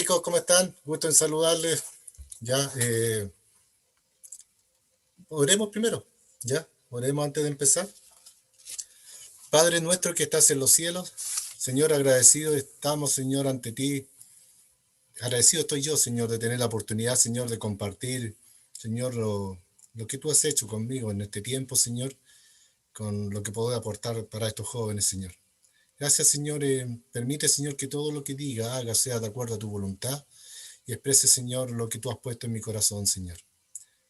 chicos, ¿cómo están? Gusto en saludarles. Ya, oremos primero. Ya, oremos antes de empezar. Padre nuestro que estás en los cielos, Señor, agradecido estamos, Señor, ante ti. Agradecido estoy yo, Señor, de tener la oportunidad, Señor, de compartir, Señor, lo que tú has hecho conmigo en este tiempo, Señor, con lo que puedo aportar para estos jóvenes, Señor. Gracias, Señor. Permite, Señor, que todo lo que diga, haga, sea de acuerdo a tu voluntad y exprese, Señor, lo que tú has puesto en mi corazón, Señor.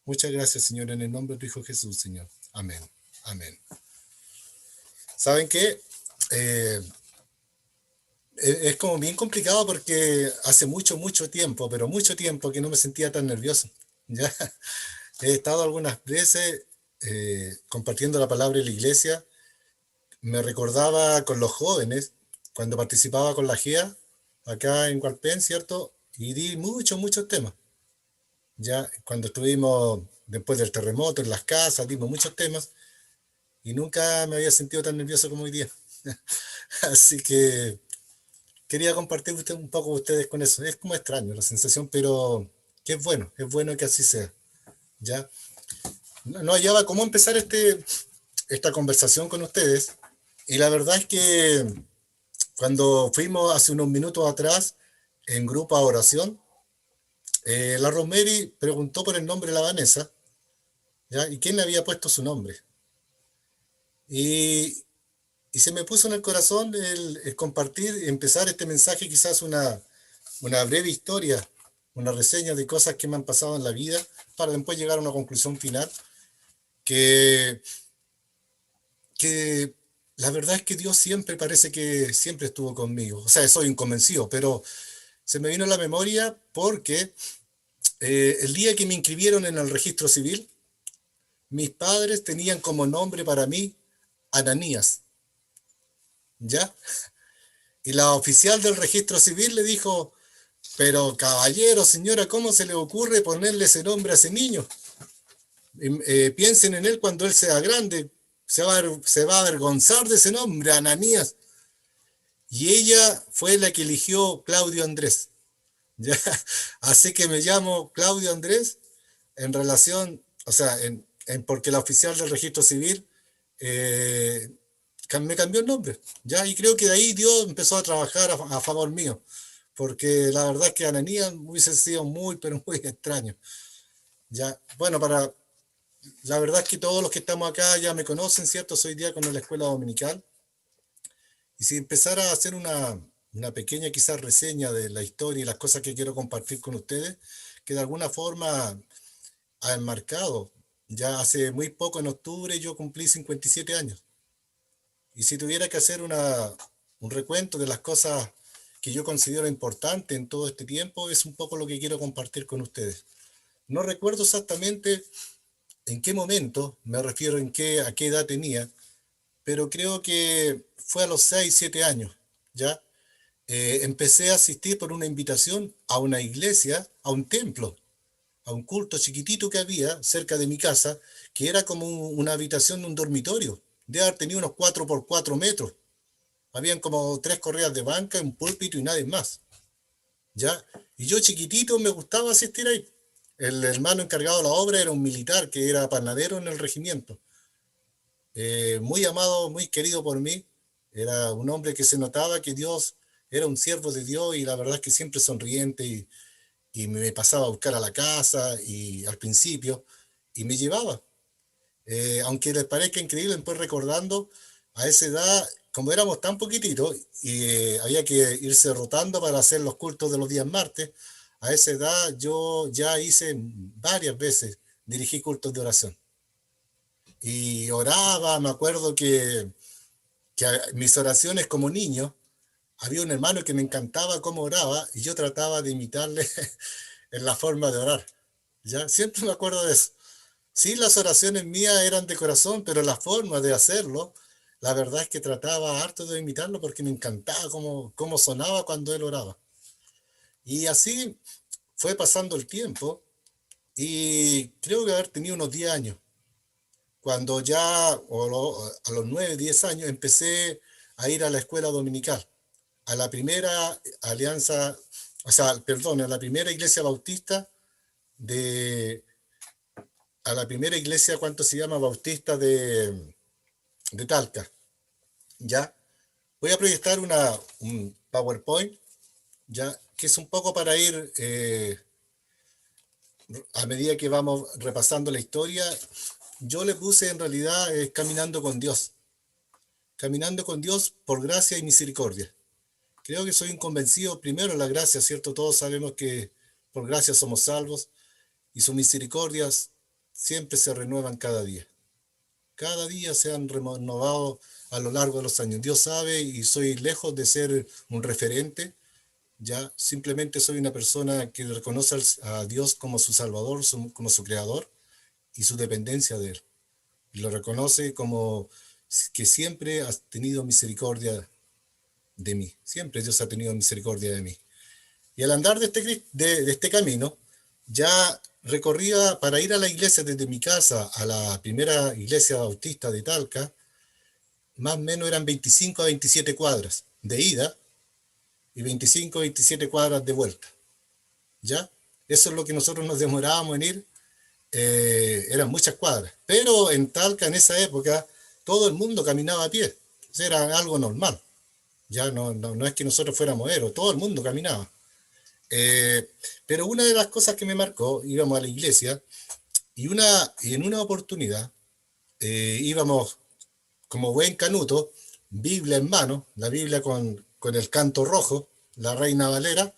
Muchas gracias, Señor, en el nombre de tu Hijo Jesús, Señor. Amén. Amén. ¿Saben qué? Eh, es como bien complicado porque hace mucho, mucho tiempo, pero mucho tiempo que no me sentía tan nervioso. Ya he estado algunas veces compartiendo la palabra en la iglesia. Me recordaba con los jóvenes, cuando participaba con la GEA, acá en Hualpén, ¿cierto? Y di muchos, muchos temas. Ya cuando estuvimos después del terremoto en las casas, dimos muchos temas. Y nunca me había sentido tan nervioso como hoy día. Así que quería compartir un poco con ustedes con eso. Es como extraño la sensación, pero que es bueno que así sea. ¿Ya? No hallaba cómo empezar esta conversación con ustedes. Y la verdad es que cuando fuimos hace unos minutos atrás en grupo a oración, la Rosemary preguntó por el nombre de la Vanessa, ¿ya? ¿Y quién le había puesto su nombre? Y, y se me puso en el corazón el compartir, empezar este mensaje, quizás una breve historia, una reseña de cosas que me han pasado en la vida, para después llegar a una conclusión final, que, que la verdad es que Dios siempre parece que siempre estuvo conmigo. O sea, soy un convencido, pero se me vino a la memoria porque el día que me inscribieron en el registro civil, mis padres tenían como nombre para mí Ananías, ¿ya? Y la oficial del registro civil le dijo, pero caballero, señora, ¿cómo se le ocurre ponerle ese nombre a ese niño? Piensen en él cuando él sea grande, se va a avergonzar de ese nombre, Ananías. Y ella fue la que eligió Claudio Andrés. ¿Ya? Así que me llamo Claudio Andrés en relación, o sea, porque la oficial del registro civil eh, me cambió el nombre. ¿Ya? Y creo que de ahí Dios empezó a trabajar a favor mío. Porque la verdad es que Ananías hubiese sido muy, pero muy extraño. Ya, bueno, la verdad es que todos los que estamos acá ya me conocen, ¿cierto? Soy diácono en la escuela dominical. Y si empezara a hacer una pequeña quizás reseña de la historia y las cosas que quiero compartir con ustedes, que de alguna forma ha enmarcado. Ya hace muy poco, en octubre, yo cumplí 57 años. Y si tuviera que hacer un recuento de las cosas que yo considero importantes en todo este tiempo, es un poco lo que quiero compartir con ustedes. No recuerdo exactamente en qué momento, me refiero a qué edad tenía, pero creo que fue a los 6 7 años, ¿ya? Empecé a asistir por una invitación a una iglesia, a un templo, a un culto chiquitito que había cerca de mi casa, que era como una habitación de un dormitorio. Debe haber tenido unos 4 por 4 metros. Habían como tres correas de banca, un púlpito y nadie más, ¿ya? Y yo chiquitito me gustaba asistir ahí. El hermano encargado de la obra era un militar que era panadero en el regimiento. Muy amado, muy querido por mí. Era un hombre que se notaba que Dios era un siervo de Dios y la verdad es que siempre sonriente y me pasaba a buscar a la casa y al principio y me llevaba. Aunque les parezca increíble, después recordando, a esa edad, como éramos tan poquititos y había que irse rotando para hacer los cultos de los días martes, a esa edad yo ya hice varias veces, dirigí cultos de oración. Y oraba, me acuerdo que mis oraciones como niño, había un hermano que me encantaba cómo oraba y yo trataba de imitarle en la forma de orar. ¿Ya? Siempre me acuerdo de eso. Sí, las oraciones mías eran de corazón, pero la forma de hacerlo, la verdad es que trataba harto de imitarlo porque me encantaba cómo sonaba cuando él oraba. Y así fue pasando el tiempo y creo que haber tenido unos 10 años. Cuando ya, a los 9 10 años, empecé a ir a la escuela dominical, a la primera alianza, o sea, perdón, a la primera iglesia bautista de, a la primera iglesia, ¿cuánto se llama? Bautista de Talca, ¿ya? Voy a proyectar un PowerPoint, ¿ya? Que es un poco para ir, a medida que vamos repasando la historia, yo le puse en realidad caminando con Dios por gracia y misericordia. Creo que soy un convencido primero en la gracia, ¿cierto? Todos sabemos que por gracia somos salvos y sus misericordias siempre se renuevan cada día. Cada día se han renovado a lo largo de los años. Dios sabe y soy lejos de ser un referente, ya simplemente soy una persona que reconoce a Dios como su Salvador, como su Creador y su dependencia de Él. Y lo reconoce como que siempre ha tenido misericordia de mí. Siempre Dios ha tenido misericordia de mí. Y al andar de este camino, ya recorría para ir a la iglesia desde mi casa a la primera iglesia bautista de Talca, más o menos eran 25 a 27 cuadras de ida y 25 a 27 cuadras de vuelta. ¿Ya? Eso es lo que nosotros nos demorábamos en ir. Eran muchas cuadras. Pero en Talca, en esa época, todo el mundo caminaba a pie. O sea, era algo normal. Ya no es que nosotros fuéramos héroes, todo el mundo caminaba. Eh, pero una de las cosas que me marcó, íbamos a la iglesia y en una oportunidad íbamos como buen canuto, Biblia en mano, la Biblia con el canto rojo, la Reina Valera,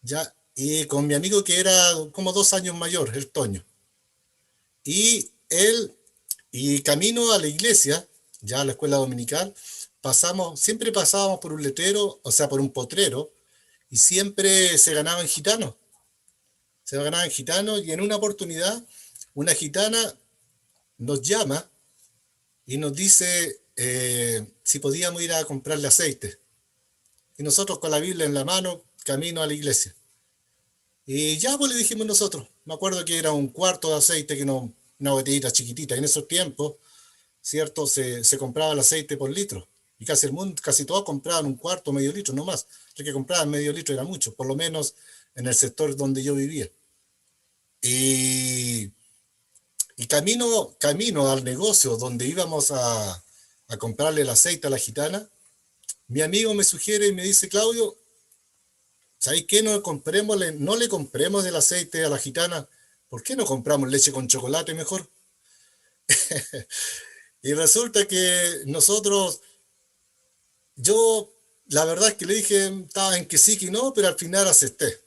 ya, y con mi amigo que era como 2 años mayor, el Toño. Y él, y camino a la iglesia, ya a la escuela dominical, siempre pasábamos por un letrero, o sea, por un potrero, y siempre se ganaban gitanos, y en una oportunidad, una gitana nos llama y nos dice si podíamos ir a comprarle aceite. Y nosotros con la Biblia en la mano, camino a la iglesia. Y ya pues le dijimos nosotros, me acuerdo que era un cuarto de aceite, una botellita chiquitita. En esos tiempos, ¿cierto? Se compraba el aceite por litro. Y casi el mundo, casi todos compraban un cuarto, medio litro, no más. El que compraban medio litro era mucho, por lo menos en el sector donde yo vivía. Y, y camino al negocio donde íbamos a comprarle el aceite a la gitana, mi amigo me sugiere y me dice, Claudio, ¿sabes qué? No le compremos el aceite a la gitana. ¿Por qué no compramos leche con chocolate mejor? Y resulta que yo, la verdad es que le dije, estaba en que sí, que no, pero al final acepté.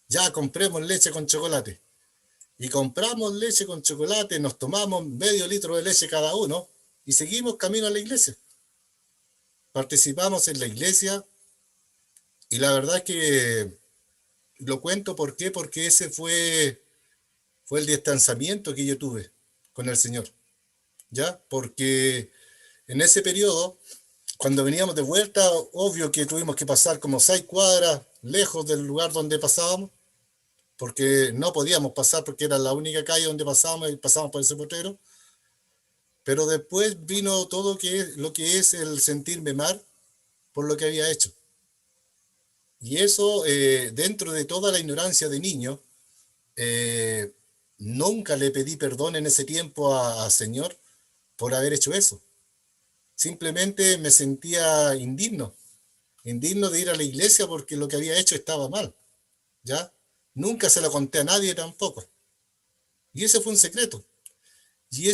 Ya compremos leche con chocolate. Y compramos leche con chocolate, nos tomamos medio litro de leche cada uno y seguimos camino a la iglesia. Participamos en la iglesia y la verdad es que lo cuento ¿por qué? Porque ese fue el distanciamiento que yo tuve con el Señor, ¿ya? Porque en ese periodo, cuando veníamos de vuelta, obvio que tuvimos que pasar como 6 cuadras lejos del lugar donde pasábamos, porque no podíamos pasar porque era la única calle donde pasábamos y pasábamos por ese potrero. Pero después vino todo lo que es el sentirme mal por lo que había hecho. Y eso, dentro de toda la ignorancia de niño, eh, nunca le pedí perdón en ese tiempo al Señor por haber hecho eso. Simplemente me sentía indigno de ir a la iglesia porque lo que había hecho estaba mal, ¿ya? Nunca se lo conté a nadie tampoco. Y ese fue un secreto. Y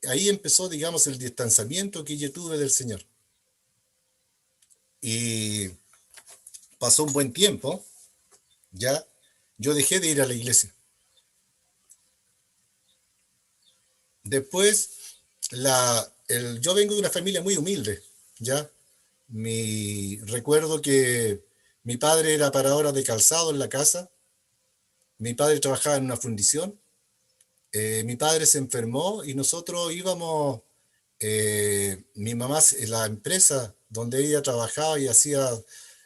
ahí empezó, digamos, el distanciamiento que yo tuve del Señor. Y pasó un buen tiempo, ya, yo dejé de ir a la iglesia. Después, yo vengo de una familia muy humilde, ya. Recuerdo que mi padre era parador de calzado en la casa, mi padre trabajaba en una fundición, mi padre se enfermó y nosotros íbamos, mi mamá, la empresa donde ella trabajaba y hacía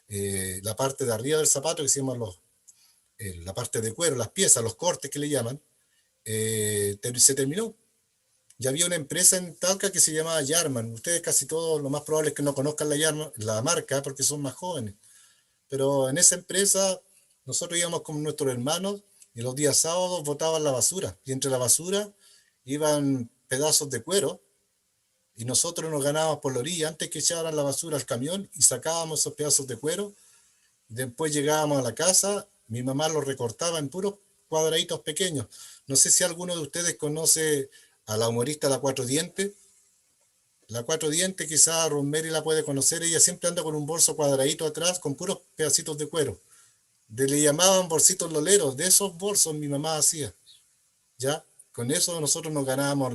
la parte de arriba del zapato, que se llama la parte de cuero, las piezas, los cortes que le llaman, se terminó. Ya había una empresa en Talca que se llamaba Yarman. Ustedes casi todos, lo más probable es que no conozcan la marca porque son más jóvenes. pero en esa empresa nosotros íbamos con nuestros hermanos y los días sábados botaban la basura. Y entre la basura iban pedazos de cuero y nosotros nos ganábamos por la orilla antes que echaran la basura al camión y sacábamos esos pedazos de cuero. Después llegábamos a la casa, mi mamá los recortaba en puros cuadraditos pequeños. No sé si alguno de ustedes conoce a la humorista La Cuatro Dientes. La Cuatro Dientes, quizá Rosemary la puede conocer, ella siempre anda con un bolso cuadradito atrás con puros pedacitos de cuero. Le llamaban bolsitos loleros, de esos bolsos mi mamá hacía, ¿ya? Con eso nosotros nos ganábamos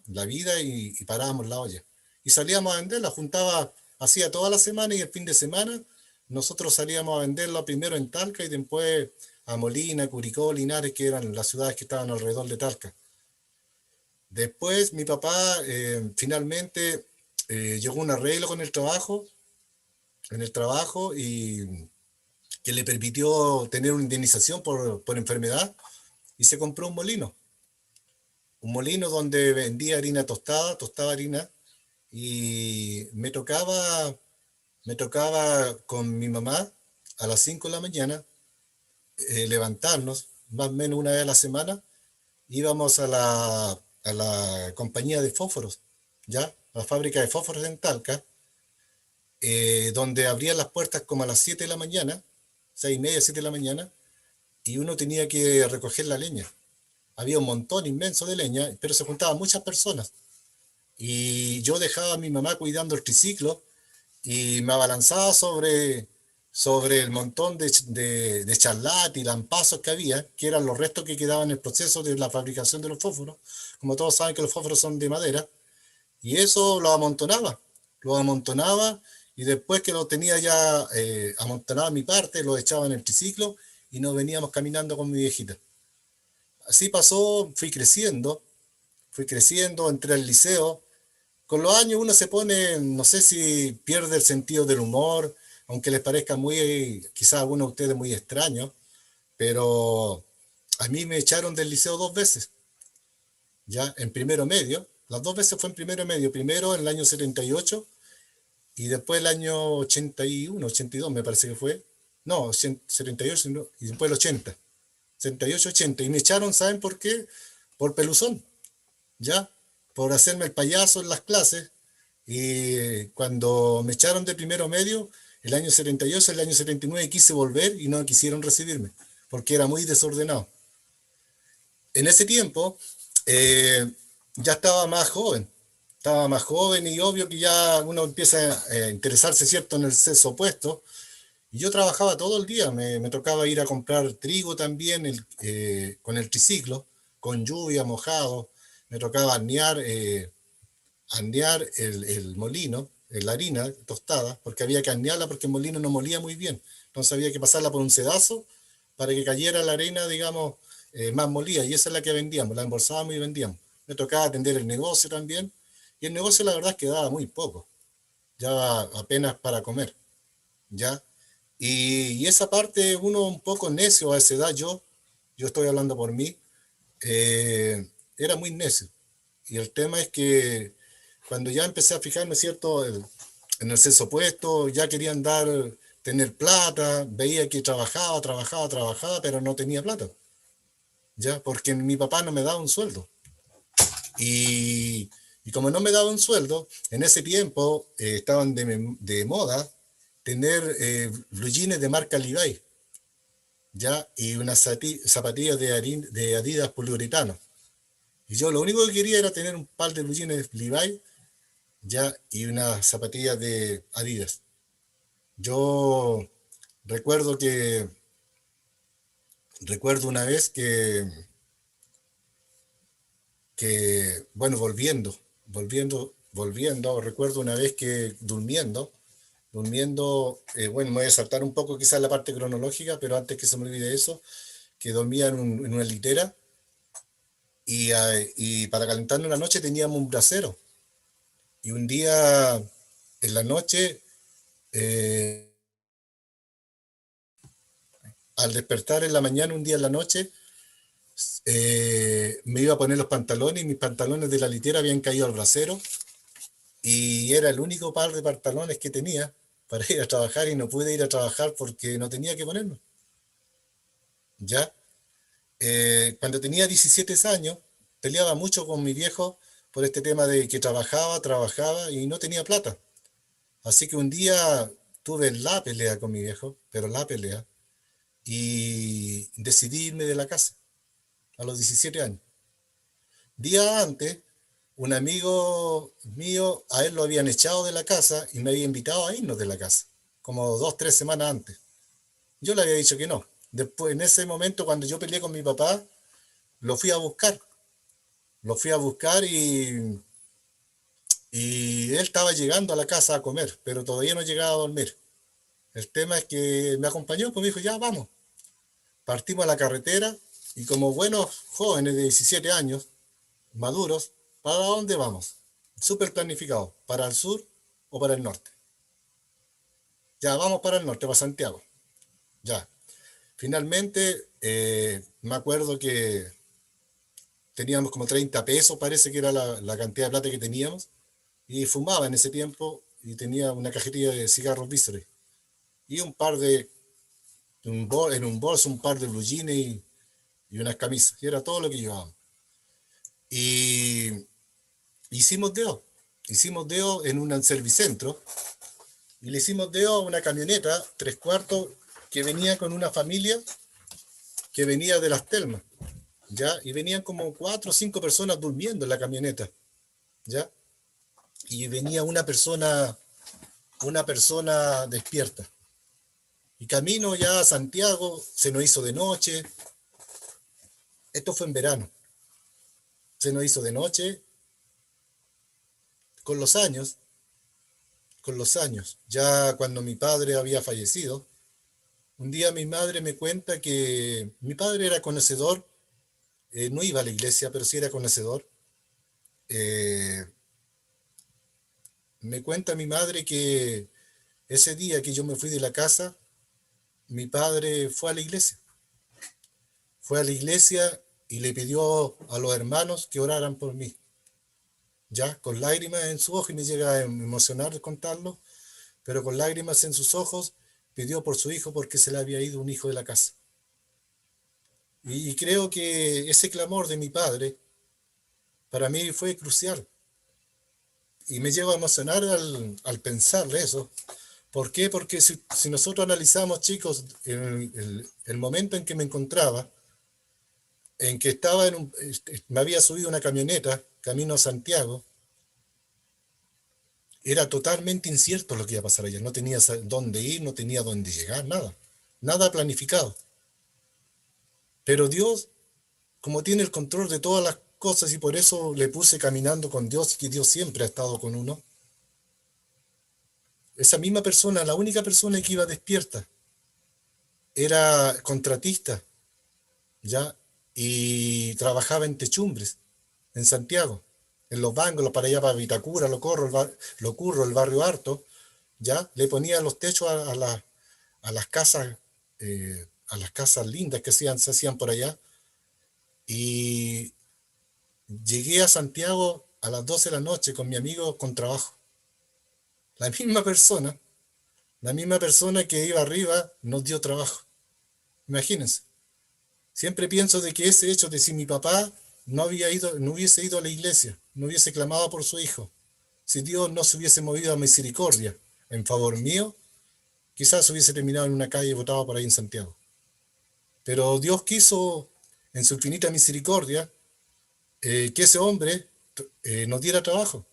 la vida y parábamos la olla. Y salíamos a venderla, juntaba, hacía toda la semana y el fin de semana nosotros salíamos a venderla primero en Talca y después a Molina, Curicó, Linares, que eran las ciudades que estaban alrededor de Talca. Después mi papá finalmente llegó a un arreglo con el trabajo, en el trabajo y que le permitió tener una indemnización por enfermedad y se compró un molino donde vendía harina tostada, tostaba harina y me tocaba con mi mamá a las 5 de la mañana levantarnos, más o menos una vez a la semana, íbamos a la compañía de fósforos, ¿ya? A la fábrica de fósforos en Talca, donde abrían las puertas como a las 7 de la mañana, 6:30, 7 de la mañana, y uno tenía que recoger la leña. Había un montón inmenso de leña, pero se juntaban muchas personas. Y yo dejaba a mi mamá cuidando el triciclo y me abalanzaba sobre el montón de charlat y lampazos que había, que eran los restos que quedaban en el proceso de la fabricación de los fósforos. Como todos saben que los fósforos son de madera, y eso lo amontonaba y después que lo tenía ya amontonado en mi parte, lo echaba en el triciclo y nos veníamos caminando con mi viejita. Así pasó, fui creciendo, entré al liceo. Con los años uno se pone, no sé si pierde el sentido del humor, aunque les parezca muy, quizás a algunos de ustedes muy extraño, pero a mí me echaron del liceo 2 veces, ya en primero medio. Las 2 veces fue en primero medio, primero en el año 78 y después el año 81, 82 me parece que fue. No, 78 no, y después el 80. 78, 80. Y me echaron, ¿saben por qué? Por peluzón, ¿ya? Por hacerme el payaso en las clases. Y cuando me echaron de primero medio, el año 78, el año 79 quise volver y no quisieron recibirme, porque era muy desordenado. En ese tiempo ya estaba más joven y obvio que ya uno empieza a interesarse, ¿cierto?, en el sexo opuesto. Y yo trabajaba todo el día, me tocaba ir a comprar trigo también con el triciclo, con lluvia, mojado, me tocaba hornear el molino, la harina tostada, porque había que hornearla porque el molino no molía muy bien. Entonces había que pasarla por un sedazo para que cayera la arena, digamos, más molida. Y esa es la que vendíamos, la embolsábamos y vendíamos. Me tocaba atender el negocio también. Y el negocio la verdad es que daba muy poco, ya apenas para comer, ¿ya? Y esa parte, uno un poco necio a esa edad, yo estoy hablando por mí, era muy necio. Y el tema es que cuando ya empecé a fijarme, ¿cierto?, en el sexo opuesto, ya querían tener plata, veía que trabajaba, trabajaba, trabajaba, pero no tenía plata, ¿ya? Porque mi papá no me daba un sueldo. Y como no me daba un sueldo, en ese tiempo estaban de moda tener blue jeans de marca Levi's, ¿ya? Y unas zapatillas de Adidas poliuretano. Y yo lo único que quería era tener un par de blue jeans Levi's, ¿ya? Y unas zapatillas de Adidas. Yo recuerdo recuerdo una vez bueno, volviendo, recuerdo una vez que durmiendo, bueno, me voy a saltar un poco quizás la parte cronológica, pero antes que se me olvide eso, que dormía en una litera y para calentarnos la noche teníamos un brasero. Y un día en la noche, eh, al despertar en la mañana, un día en la noche, me iba a poner los pantalones y mis pantalones de la litera habían caído al brasero y era el único par de pantalones que tenía. para ir a trabajar y no pude ir a trabajar porque no tenía que ponerme, ¿ya? Cuando tenía 17 años, peleaba mucho con mi viejo por este tema de que trabajaba y no tenía plata. Así que un día tuve la pelea con mi viejo, pero la pelea, y decidí irme de la casa a los 17 años. Día antes, un amigo mío, a él lo habían echado de la casa y me había invitado a irnos de la casa, como 2, 3 semanas antes. Yo le había dicho que no. Después, en ese momento, cuando yo peleé con mi papá, lo fui a buscar. Lo fui a buscar y él estaba llegando a la casa a comer, pero todavía no llegaba a dormir. El tema es que me acompañó, pues me dijo, ya vamos. Partimos a la carretera y como buenos jóvenes de 17 años, maduros, ¿para dónde vamos? Súper planificado, ¿para el sur o para el norte? Ya, vamos para el norte, para Santiago. Ya. Finalmente, me acuerdo que teníamos como 30 pesos, parece que era la cantidad de plata que teníamos, y fumaba en ese tiempo y tenía una cajetilla de cigarros Vissere y un par de, en un bolso, un par de blue jeans y unas camisas, y era todo lo que llevábamos. Y hicimos deo, hicimos deo en un servicentro, y le hicimos deo a una camioneta, 3 cuartos, que venía con una familia que venía de Las Telmas, ¿ya? Y venían como 4 o 5 personas durmiendo en la camioneta, ¿ya? Y venía una persona despierta. Y camino ya a Santiago, se nos hizo de noche, esto fue en verano, se nos hizo de noche, con los años, ya cuando mi padre había fallecido, un día mi madre me cuenta que mi padre era conocedor, no iba a la iglesia, pero sí era conocedor. Eh, Me cuenta mi madre que ese día que yo me fui de la casa, mi padre fue a la iglesia y le pidió a los hermanos que oraran por mí, ya con lágrimas en su ojo, y me llega a emocionar contarlo, pero con lágrimas en sus ojos pidió por su hijo porque se le había ido un hijo de la casa. Y creo que ese clamor de mi padre para mí fue crucial y me lleva a emocionar al pensarle eso. ¿Por qué? Porque si nosotros analizamos, chicos, el momento en que me encontraba, en que estaba me había subido una camioneta camino a Santiago, era totalmente incierto lo que iba a pasar allá. No tenía dónde ir, no tenía dónde llegar, nada. Nada planificado. Pero Dios, como tiene el control de todas las cosas y por eso le puse caminando con Dios, que Dios siempre ha estado con uno, esa misma persona, la única persona que iba despierta, era contratista, ¿ya? Y trabajaba en techumbres, en Santiago, en los bancos, para allá para Vitacura, lo curro, el barrio Harto, ¿ya? Le ponía los techos a las casas, a las casas lindas que se hacían por allá. Y llegué a Santiago a las 12 de la noche con mi amigo con trabajo. La misma persona, la misma persona que iba arriba nos dio trabajo. Imagínense. Siempre pienso de que ese hecho de si mi papá no hubiese ido a la iglesia, no hubiese clamado por su hijo, si Dios no se hubiese movido a misericordia en favor mío, quizás hubiese terminado en una calle botado por ahí en Santiago. Pero Dios quiso, en su infinita misericordia, que ese hombre nos diera trabajo.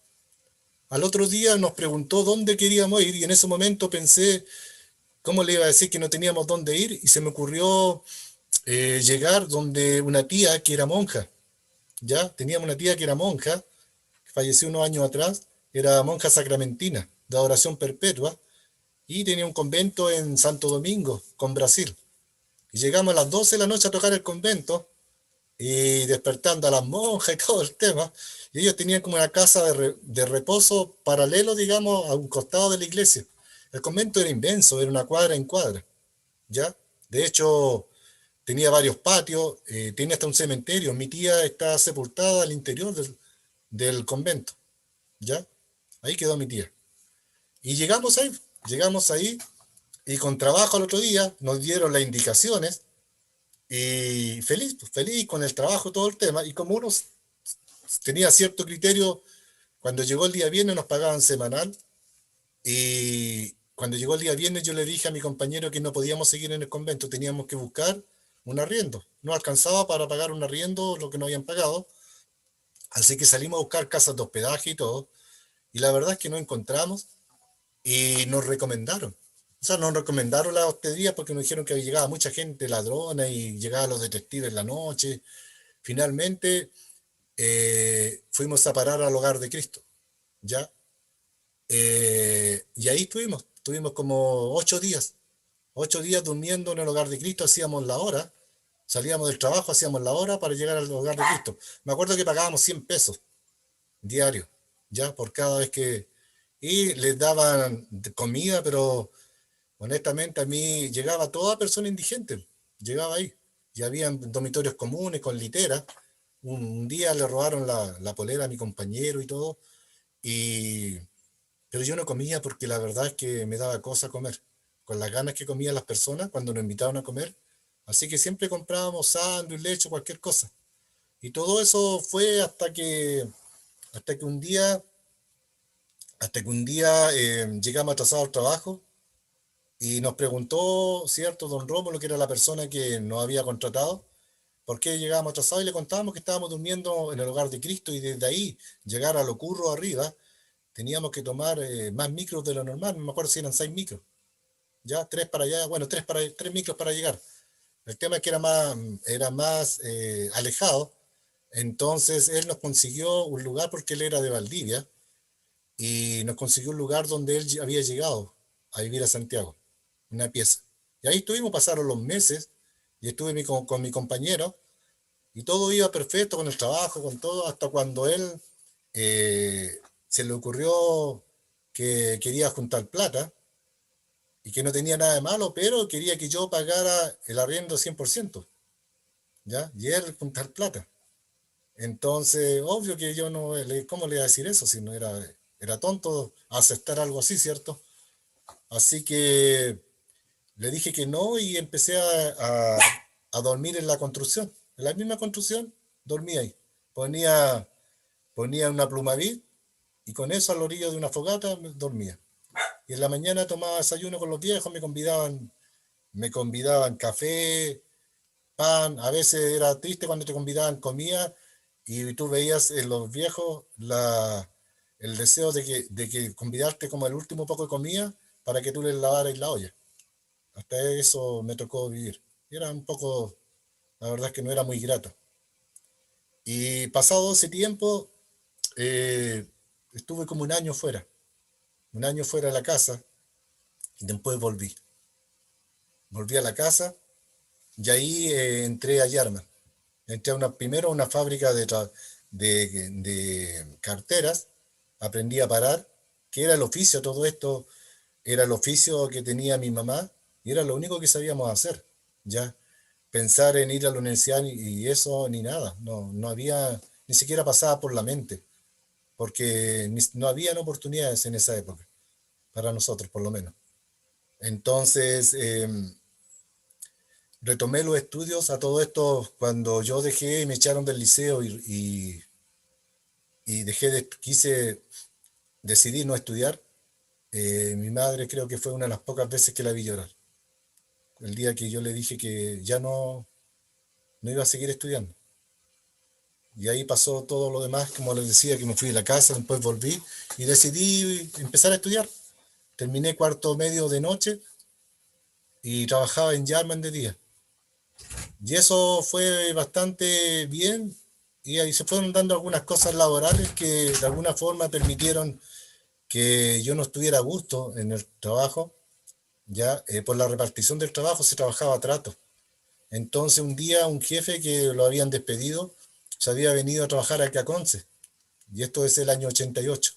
Al otro día nos preguntó dónde queríamos ir y en ese momento pensé, ¿cómo le iba a decir que no teníamos dónde ir? Y se me ocurrió llegar donde una tía que era monja. Ya teníamos una tía que era monja, que falleció unos años atrás, era monja sacramentina, de adoración perpetua, y tenía un convento en Santo Domingo, con Brasil. Y llegamos a las 12 de la noche a tocar el convento, y despertando a las monjas y todo el tema, y ellos tenían como una casa de reposo paralelo, digamos, a un costado de la iglesia. El convento era inmenso, era una cuadra en cuadra, ¿ya? De hecho, tenía varios patios, tiene hasta un cementerio. Mi tía está sepultada al interior del convento, ¿ya? Ahí quedó mi tía. Y llegamos ahí. Llegamos ahí y con trabajo al otro día nos dieron las indicaciones y feliz, pues, feliz con el trabajo, todo el tema. Y como uno tenía cierto criterio, cuando llegó el día viernes nos pagaban semanal y cuando llegó el día viernes yo le dije a mi compañero que no podíamos seguir en el convento, teníamos que buscar un arriendo. No alcanzaba para pagar un arriendo lo que no habían pagado, así que salimos a buscar casas de hospedaje y todo. Y la verdad es que no encontramos y nos recomendaron. O sea, nos recomendaron la hospedería porque nos dijeron que llegaba mucha gente ladrona y llegaban los detectives en la noche. Finalmente fuimos a parar al Hogar de Cristo, ¿ya? Y ahí estuvimos como 8 días, 8 días durmiendo en el Hogar de Cristo, hacíamos la hora, salíamos del trabajo, hacíamos la hora para llegar al Hogar de Cristo. Me acuerdo que pagábamos 100 pesos diarios, ¿ya? Por cada vez que... Y les daban comida, pero honestamente a mí llegaba toda persona indigente, llegaba ahí. Y habían dormitorios comunes con literas. Un día le robaron la polera a mi compañero y todo, y, pero yo no comía porque la verdad es que me daba cosa comer, con las ganas que comían las personas cuando nos invitaban a comer. Así que siempre comprábamos sándwich, leche, cualquier cosa. Y todo eso fue hasta que un día, llegamos atrasados al trabajo y nos preguntó, ¿cierto? Don Rómulo, que era la persona que nos había contratado, por qué llegábamos atrasados y le contábamos que estábamos durmiendo en el Hogar de Cristo y desde ahí llegar a lo curro arriba teníamos que tomar más micros de lo normal, no me acuerdo si eran 6 micros, ya 3 para allá, bueno, 3 micros para llegar. El tema es que era más alejado, entonces él nos consiguió un lugar porque él era de Valdivia y nos consiguió un lugar donde él había llegado a vivir a Santiago, una pieza. Y ahí estuvimos, pasaron los meses y estuve con mi compañero y todo iba perfecto con el trabajo, con todo, hasta cuando él se le ocurrió que quería juntar plata y que no tenía nada de malo, pero quería que yo pagara el arriendo 100%, ¿ya? Y él juntar plata. Entonces, obvio que yo no, ¿cómo le iba a decir eso? Si no era tonto aceptar algo así, ¿cierto? Así que le dije que no y empecé a dormir en la construcción. En la misma construcción, dormía ahí. Ponía, ponía una plumaví y con eso a la orilla de una fogata dormía. Y en la mañana tomaba desayuno con los viejos, me convidaban café, pan, a veces era triste cuando te convidaban comida y tú veías en los viejos el deseo de que convidarte como el último poco de comida para que tú les lavaras la olla. Hasta eso me tocó vivir. Y era un poco, la verdad es que no era muy grato. Y pasado ese tiempo, eh, estuve como un año fuera de la casa y después volví. Volví a la casa y ahí entré a Yarman. Entré primero a una fábrica de carteras, aprendí a parar, que era el oficio, todo esto era el oficio que tenía mi mamá y era lo único que sabíamos hacer, ¿ya? Pensar en ir a la universidad y eso ni nada, no, no había, ni siquiera pasaba por la mente, porque no habían oportunidades en esa época, para nosotros por lo menos. Entonces, retomé los estudios a todo esto cuando yo dejé y me echaron del liceo y decidí no estudiar. Mi madre creo que fue una de las pocas veces que la vi llorar. El día que yo le dije que ya no iba a seguir estudiando. Y ahí pasó todo lo demás, como les decía, que me fui de la casa, después volví y decidí empezar a estudiar. Terminé cuarto medio de noche y trabajaba en Yarman de día. Y eso fue bastante bien y ahí se fueron dando algunas cosas laborales que de alguna forma permitieron que yo no estuviera a gusto en el trabajo, ya por la repartición del trabajo se trabajaba a trato. Entonces un día un jefe que lo habían despedido se había venido a trabajar aquí a Conce, y esto es el año 88.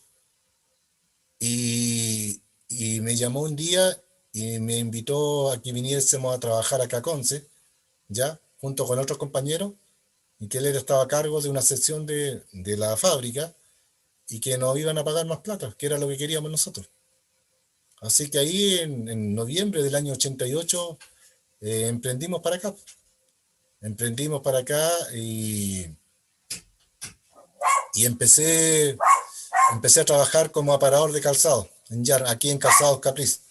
Y me llamó un día y me invitó a que viniésemos a trabajar acá a Conce, ya, junto con otros compañeros, y que él estaba a cargo de una sección de la fábrica y que nos iban a pagar más plata, que era lo que queríamos nosotros. Así que ahí en noviembre del año 88 emprendimos para acá. Emprendimos para acá y empecé a trabajar como aparador de calzado, aquí en Calzados Capriz.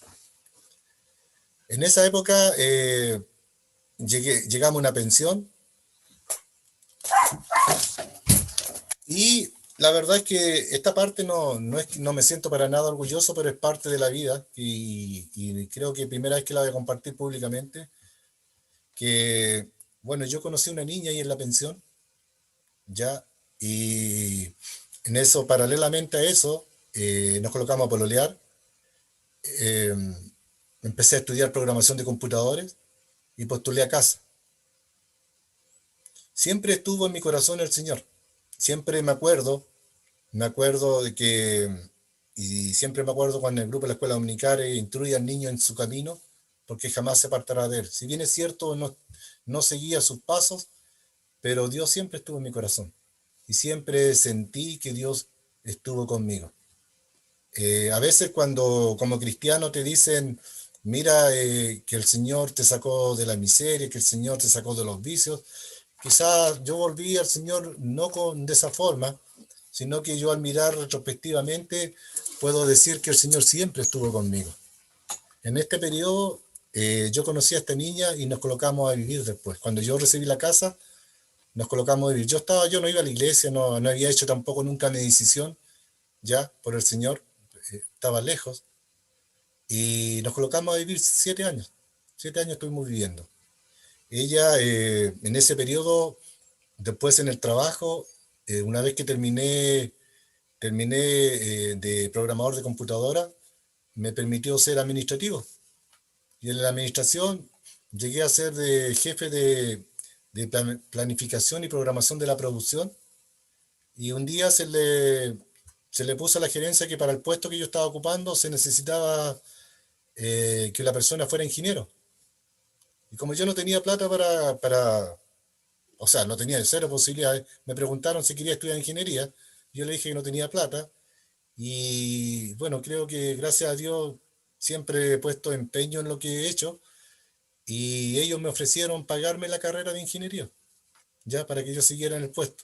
En esa época llegamos a una pensión y la verdad es que esta parte no me siento para nada orgulloso, pero es parte de la vida y creo que primera vez que la voy a compartir públicamente, que bueno, yo conocí a una niña ahí en la pensión, ya, y en eso, paralelamente a eso, nos colocamos a pololear, eh, empecé a estudiar programación de computadores y postulé a casa. Siempre estuvo en mi corazón el Señor. Siempre me acuerdo de que, y siempre me acuerdo cuando el grupo de la escuela dominical instruye al niño en su camino, porque jamás se apartará de él. Si bien es cierto, no seguía sus pasos, pero Dios siempre estuvo en mi corazón. Y siempre sentí que Dios estuvo conmigo. A veces cuando como cristiano te dicen, mira, que el Señor te sacó de la miseria, que el Señor te sacó de los vicios, quizás yo volví al Señor no de esa forma, sino que yo al mirar retrospectivamente puedo decir que el Señor siempre estuvo conmigo. En este periodo yo conocí a esta niña y nos colocamos a vivir después. Cuando yo recibí la casa, nos colocamos a vivir. Yo no iba a la iglesia, no había hecho tampoco nunca mi decisión, ya, por el Señor, estaba lejos, y nos colocamos a vivir 7 años. 7 años estuvimos viviendo. Ella, en ese periodo, después en el trabajo, una vez que terminé de programador de computadora, me permitió ser administrativo. Y en la administración llegué a ser de jefe de planificación y programación de la producción. Y un día se le puso a la gerencia que para el puesto que yo estaba ocupando se necesitaba que la persona fuera ingeniero. Y como yo no tenía plata o sea, no tenía cero posibilidades, me preguntaron si quería estudiar ingeniería. Yo le dije que no tenía plata. Y bueno, creo que gracias a Dios siempre he puesto empeño en lo que he hecho. Y ellos me ofrecieron pagarme la carrera de ingeniería, ya para que yo siguiera en el puesto.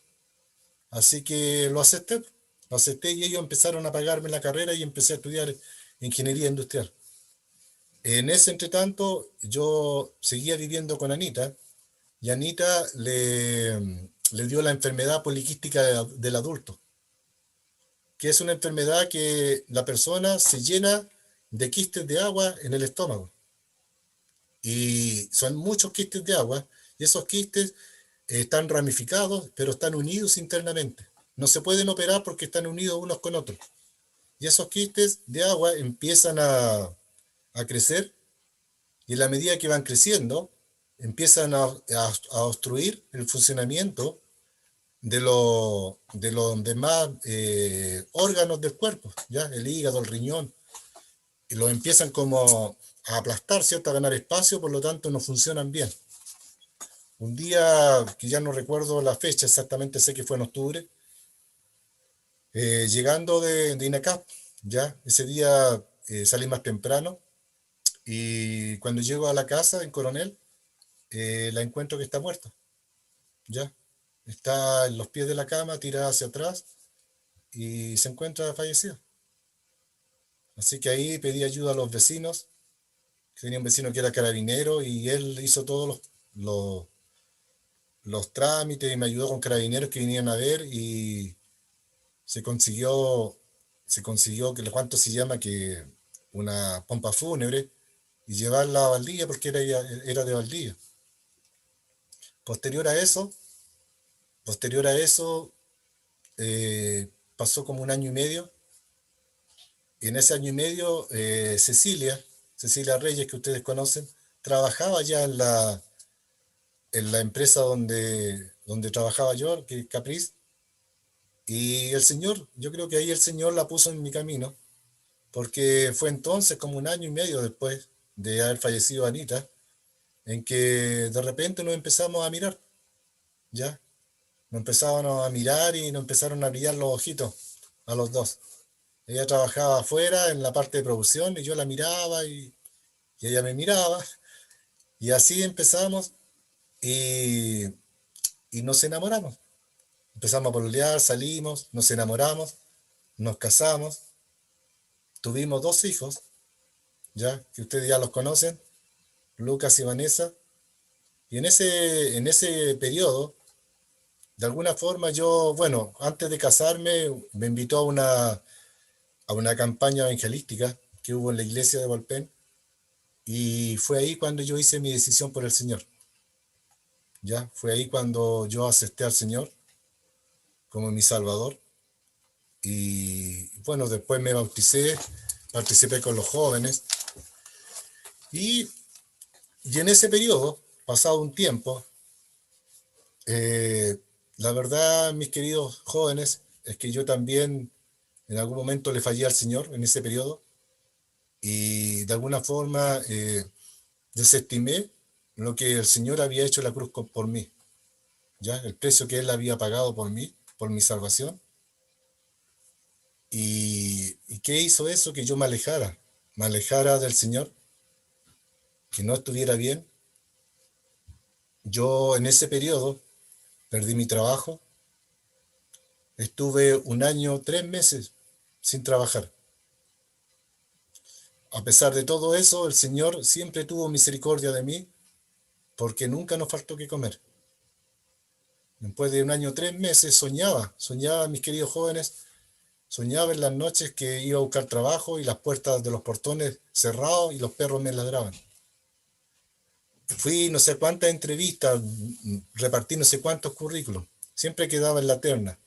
Así que lo acepté y ellos empezaron a pagarme la carrera y empecé a estudiar ingeniería industrial. En ese entretanto, yo seguía viviendo con Anita y Anita le dio la enfermedad poliquística del adulto, que es una enfermedad que la persona se llena de quistes de agua en el estómago. Y son muchos quistes de agua y esos quistes están ramificados, pero están unidos internamente. No se pueden operar porque están unidos unos con otros. Y esos quistes de agua empiezan a crecer y en la medida que van creciendo, empiezan a obstruir el funcionamiento de los demás órganos del cuerpo, ¿ya? El hígado, el riñón, y los empiezan como a aplastar, ¿cierto? A ganar espacio, por lo tanto no funcionan bien. Un día, que ya no recuerdo la fecha exactamente, sé que fue en octubre, llegando de INACAP, ya, ese día salí más temprano y cuando llego a la casa en Coronel, la encuentro que está muerta, ya. Está en los pies de la cama, tirada hacia atrás y se encuentra fallecida. Así que ahí pedí ayuda a los vecinos, que tenía un vecino que era carabinero y él hizo todos los, los trámites y me ayudó con carabineros que vinieron a ver y se consiguió, se consiguió que cuánto se llama que una pompa fúnebre y llevarla a Valdivia porque era de Valdivia. Posterior a eso, posterior a eso pasó como un año y medio y en ese año y medio Cecilia Reyes, que ustedes conocen, trabajaba ya en la empresa donde trabajaba yo, que es Capriz, y el Señor, yo creo que ahí el Señor la puso en mi camino, porque fue entonces como un año y medio después de haber fallecido Anita, en que de repente nos empezamos a mirar, ¿ya? Nos empezaban a mirar y nos empezaron a brillar los ojitos a los dos. Ella trabajaba afuera en la parte de producción y yo la miraba y ella me miraba. Y así empezamos y, y nos enamoramos. Empezamos a pololear, salimos, nos enamoramos, nos casamos, tuvimos dos hijos, ya, que ustedes ya los conocen, Lucas y Vanessa. Y en ese periodo, de alguna forma yo, bueno, antes de casarme, me invitó a una campaña evangelística que hubo en la iglesia de Valpén. Y fue ahí cuando yo hice mi decisión por el Señor. Ya, fue ahí cuando yo acepté al Señor como mi Salvador. Y bueno, después me bauticé, participé con los jóvenes. Y, y en ese periodo, pasado un tiempo, eh, la verdad, mis queridos jóvenes, es que yo también en algún momento le fallé al Señor en ese periodo y de alguna forma desestimé lo que el Señor había hecho en la cruz por mí, ¿ya? El precio que Él había pagado por mí, por mi salvación. ¿Y qué hizo eso? Que yo me alejara del Señor, que no estuviera bien. Yo en ese periodo perdí mi trabajo, estuve un año, 3 meses sin trabajar. A pesar de todo eso, el Señor siempre tuvo misericordia de mí, porque nunca nos faltó que comer. Después de un año, 3 meses, soñaba, mis queridos jóvenes, soñaba en las noches que iba a buscar trabajo y las puertas de los portones cerrados y los perros me ladraban. Fui no sé cuántas entrevistas, repartí no sé cuántos currículos, siempre quedaba en la terna.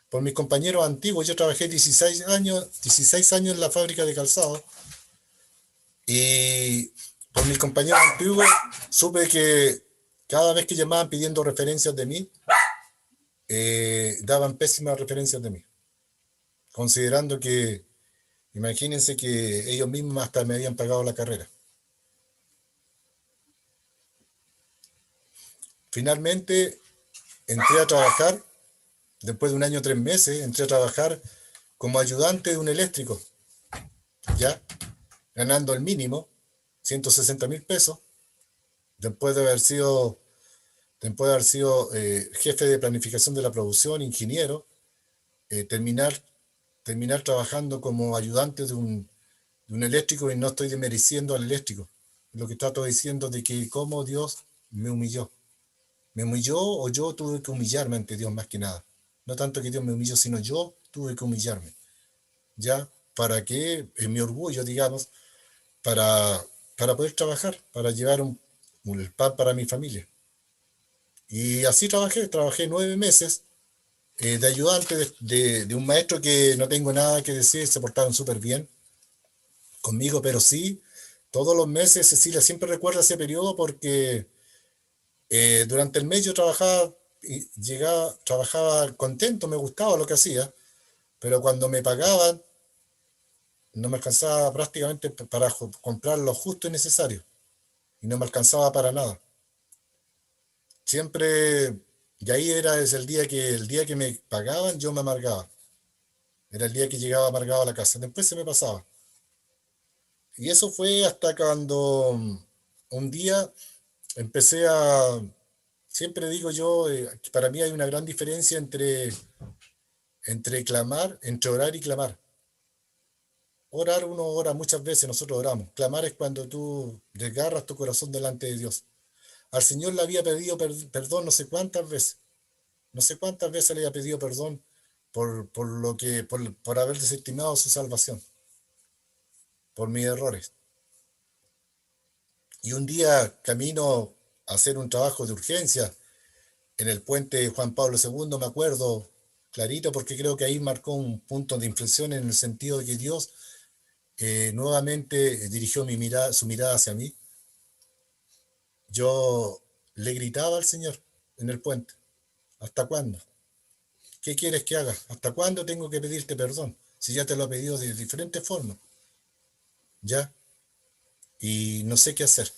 Por mis compañeros antiguos, yo trabajé 16 años en la fábrica de calzado y por mis compañeros antiguos supe que cada vez que llamaban pidiendo referencias de mí, daban pésimas referencias de mí, considerando que, imagínense que ellos mismos hasta me habían pagado la carrera. Finalmente entré a trabajar, después de un año, 3 meses, entré a trabajar como ayudante de un eléctrico, ya, ganando el mínimo, 160.000 pesos, después de haber sido, jefe de planificación de la producción, ingeniero, terminar trabajando como ayudante de un eléctrico y no estoy desmereciendo al eléctrico. Lo que trato diciendo de que cómo Dios me humilló. Me humilló o yo tuve que humillarme ante Dios más que nada. No tanto que Dios me humilló, sino yo tuve que humillarme. ¿Ya? ¿Para que en mi orgullo, digamos, para, para poder trabajar, para llevar el pan para mi familia? Y así trabajé 9 meses de ayudante de un maestro que no tengo nada que decir, se portaron súper bien conmigo, pero sí, todos los meses Cecilia siempre recuerda ese periodo porque durante el mes yo trabajaba y trabajaba contento, me gustaba lo que hacía, pero cuando me pagaban no me alcanzaba prácticamente para comprar lo justo y necesario y no me alcanzaba para nada. Siempre, y ahí era desde el día que me pagaban yo me amargaba. Era el día que llegaba amargado a la casa. Después se me pasaba. Y eso fue hasta cuando un día empecé a, siempre digo yo, que para mí hay una gran diferencia entre orar y clamar. Orar uno ora muchas veces, nosotros oramos. Clamar es cuando tú desgarras tu corazón delante de Dios. Al Señor le había pedido perdón no sé cuántas veces le había pedido perdón por haber desestimado su salvación, por mis errores. Y un día camino a hacer un trabajo de urgencia en el puente Juan Pablo II, me acuerdo clarito, porque creo que ahí marcó un punto de inflexión en el sentido de que Dios nuevamente dirigió su mirada hacia mí. Yo le gritaba al Señor en el puente: ¿hasta cuándo? ¿Qué quieres que haga? ¿Hasta cuándo tengo que pedirte perdón? Si ya te lo he pedido de diferentes formas, ¿ya? Y no sé qué hacer.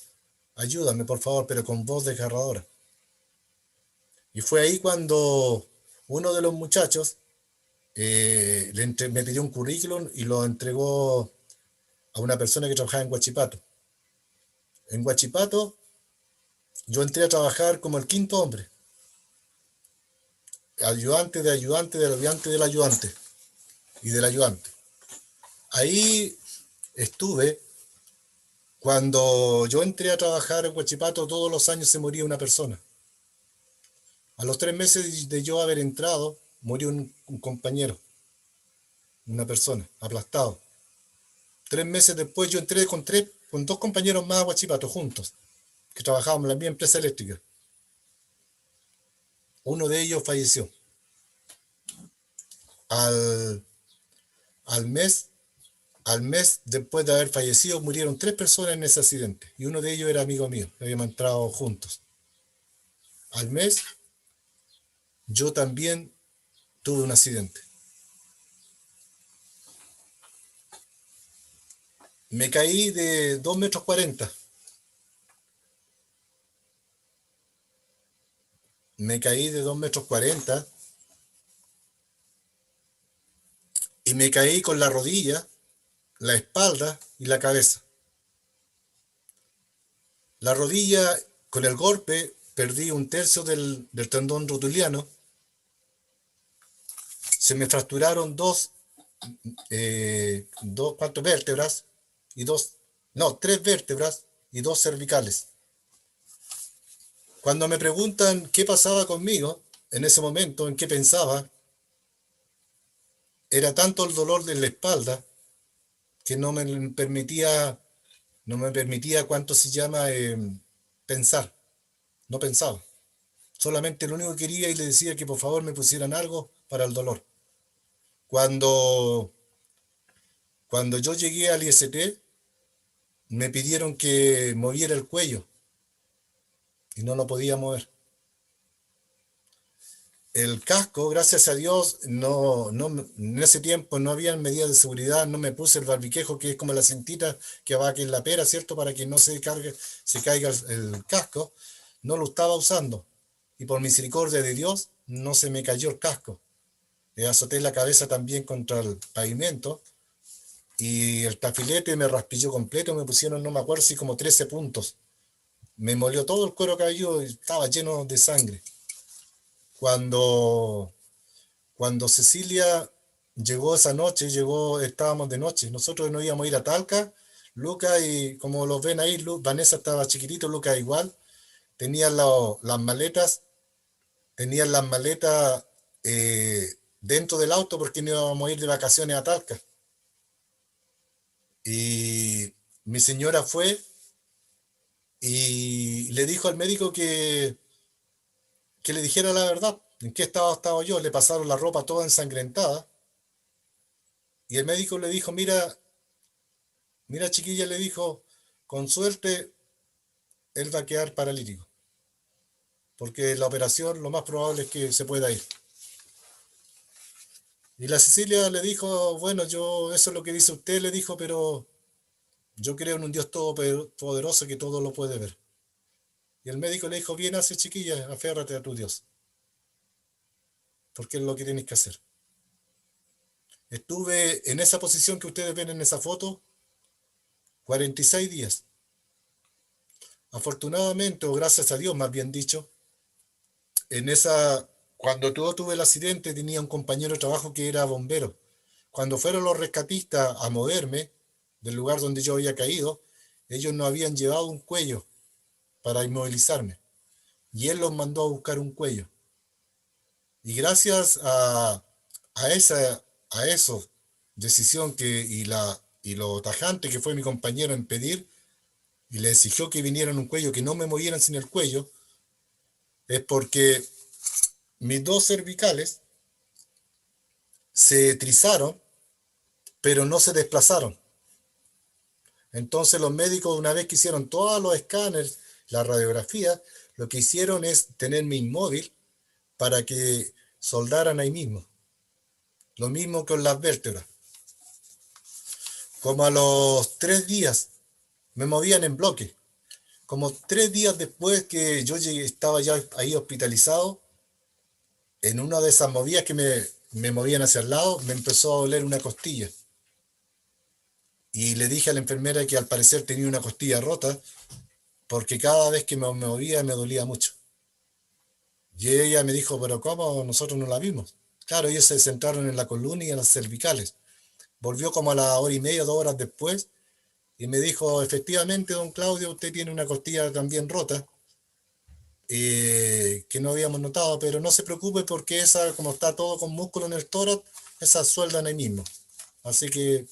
Ayúdame, por favor, pero con voz desgarradora. Y fue ahí cuando uno de los muchachos me pidió un currículum y lo entregó a una persona que trabajaba en Huachipato. En Huachipato yo entré a trabajar como el quinto hombre, ayudante de ayudante del ayudante del ayudante y del ayudante. Ahí estuve. Cuando yo entré a trabajar en Huachipato, todos los años se moría una persona. A los 3 meses de yo haber entrado, murió un compañero, una persona, aplastado. 3 meses después yo entré con dos compañeros más a Huachipato juntos, que trabajábamos en la misma empresa eléctrica. Uno de ellos falleció. Al, al mes, al mes después de haber fallecido, murieron 3 personas en ese accidente. Y uno de ellos era amigo mío, habíamos entrado juntos. Al mes, yo también tuve un accidente. Me caí de 2,40 metros. Me caí de 2,40 metros y me caí con la rodilla, la espalda y la cabeza. La rodilla, con el golpe, perdí un tercio del tendón rotuliano. Se me fracturaron cuatro vértebras y tres vértebras y dos cervicales. Cuando me preguntan qué pasaba conmigo en ese momento, en qué pensaba, era tanto el dolor de la espalda que no me permitía cuánto se llama pensar. No pensaba. Solamente lo único que quería y le decía que por favor me pusieran algo para el dolor. Cuando, cuando yo llegué al IST, me pidieron que moviera el cuello y no lo podía mover. El casco, gracias a Dios, en ese tiempo no había medidas de seguridad, no me puse el barbiquejo, que es como la cintita que va aquí en la pera, ¿cierto? Para que no se caiga el casco. No lo estaba usando. Y por misericordia de Dios, no se me cayó el casco. Azoté la cabeza también contra el pavimento y el tafilete me raspilló completo, me pusieron, no me acuerdo si como 13 puntos. Me molió todo el cuero cabelludo y estaba lleno de sangre. Cuando, cuando Cecilia llegó esa noche, estábamos de noche, nosotros nos íbamos a ir a Talca, Lucas y como los ven ahí, Vanessa estaba chiquitito, Lucas igual, tenían las maletas, tenían las maletas dentro del auto porque no íbamos a ir de vacaciones a Talca. Y mi señora fue y le dijo al médico que le dijera la verdad, en qué estado estaba yo. Le pasaron la ropa toda ensangrentada y el médico le dijo, mira, mira chiquilla, le dijo, con suerte él va a quedar paralítico, porque la operación lo más probable es que se pueda ir. Y la Cecilia le dijo, bueno, eso es lo que dice usted, le dijo, pero yo creo en un Dios todopoderoso que todo lo puede ver. Y el médico le dijo, bien hace chiquilla, aférrate a tu Dios, porque es lo que tienes que hacer. Estuve en esa posición que ustedes ven en esa foto 46 días. Afortunadamente, o gracias a Dios, más bien dicho, cuando tuve el accidente tenía un compañero de trabajo que era bombero. Cuando fueron los rescatistas a moverme del lugar donde yo había caído, ellos no habían llevado un cuello para inmovilizarme. Y él los mandó a buscar un cuello. Y gracias a esa decisión y lo tajante que fue mi compañero en pedir, y le exigió que vinieran un cuello, que no me movieran sin el cuello, es porque mis dos cervicales se trizaron, pero no se desplazaron. Entonces los médicos, una vez que hicieron todos los escáneres, la radiografía, lo que hicieron es tenerme inmóvil para que soldaran ahí mismo. Lo mismo con las vértebras. Como a los 3 días me movían en bloque. Como 3 días después que yo estaba ya ahí hospitalizado, en una de esas movidas que me movían hacia el lado, me empezó a doler una costilla. Y le dije a la enfermera que al parecer tenía una costilla rota, porque cada vez que me movía me dolía mucho. Y ella me dijo, pero ¿cómo? Nosotros no la vimos. Claro, ellos se centraron en la columna y en las cervicales. Volvió como a la hora y media, 2 horas después, y me dijo, efectivamente, don Claudio, usted tiene una costilla también rota, que no habíamos notado, pero no se preocupe porque esa, como está todo con músculo en el tórax, esas sueldan ahí mismo. Así que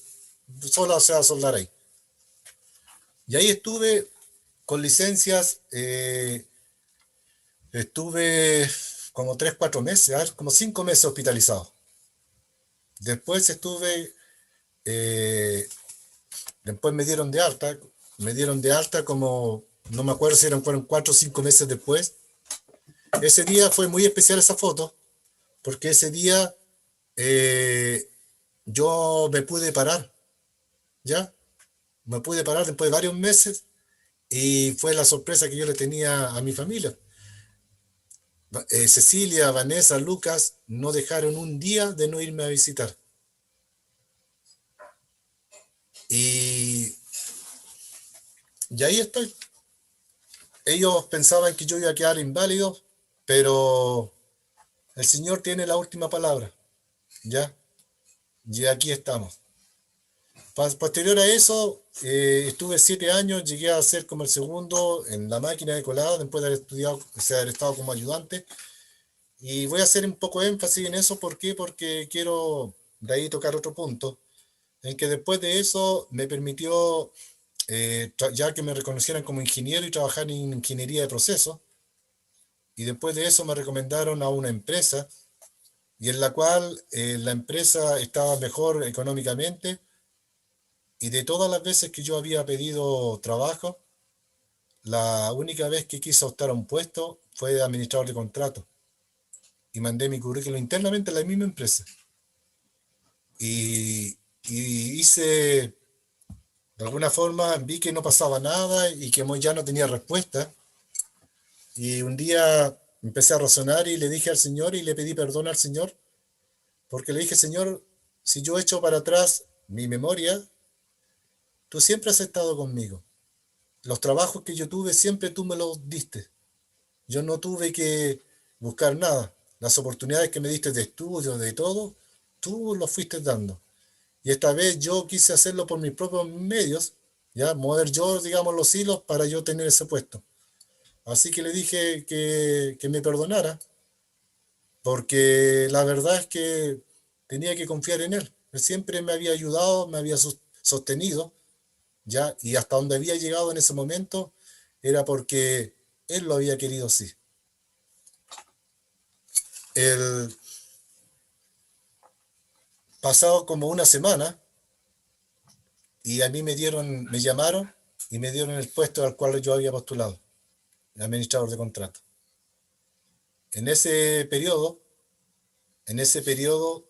solo se va a soldar ahí. Y ahí estuve con licencias, estuve como 3 4 meses, como 5 meses hospitalizado. Después estuve, eh, después me dieron de alta como, no me acuerdo si fueron 4 o 5 meses después. Ese día fue muy especial esa foto, porque ese día eh, yo me pude parar, ¿ya? Me pude parar después de varios meses y fue la sorpresa que yo le tenía a mi familia. Cecilia, Vanessa, Lucas no dejaron un día de no irme a visitar. Y, y ahí estoy. Ellos pensaban que yo iba a quedar inválido, pero el Señor tiene la última palabra, ¿ya? Y aquí estamos. Posterior a eso, estuve 7 años, llegué a ser como el segundo en la máquina de colado, después de haber estudiado, o sea, haber estado como ayudante. Y voy a hacer un poco de énfasis en eso, ¿por qué? Porque quiero de ahí tocar otro punto, en que después de eso me permitió, ya que me reconocieran como ingeniero y trabajar en ingeniería de procesos, y después de eso me recomendaron a una empresa, y en la cual la empresa estaba mejor económicamente, y de todas las veces que yo había pedido trabajo, la única vez que quise optar a un puesto fue de administrador de contrato, y mandé mi currículum internamente a la misma empresa. Y hice, de alguna forma, vi que no pasaba nada y que ya no tenía respuesta. Y un día empecé a razonar y le dije al Señor y le pedí perdón al Señor, porque le dije, Señor, si yo echo para atrás mi memoria, tú siempre has estado conmigo. Los trabajos que yo tuve, siempre tú me los diste. Yo no tuve que buscar nada. Las oportunidades que me diste de estudio, de todo, tú los fuiste dando. Y esta vez yo quise hacerlo por mis propios medios, ya, mover yo, digamos, los hilos para yo tener ese puesto. Así que le dije que me perdonara, porque la verdad es que tenía que confiar en él. Él siempre me había ayudado, me había sostenido, ya, y hasta donde había llegado en ese momento era porque él lo había querido así. El pasado como una semana y a mí me llamaron y me dieron el puesto al cual yo había postulado, el administrador de contrato. En ese periodo, en ese periodo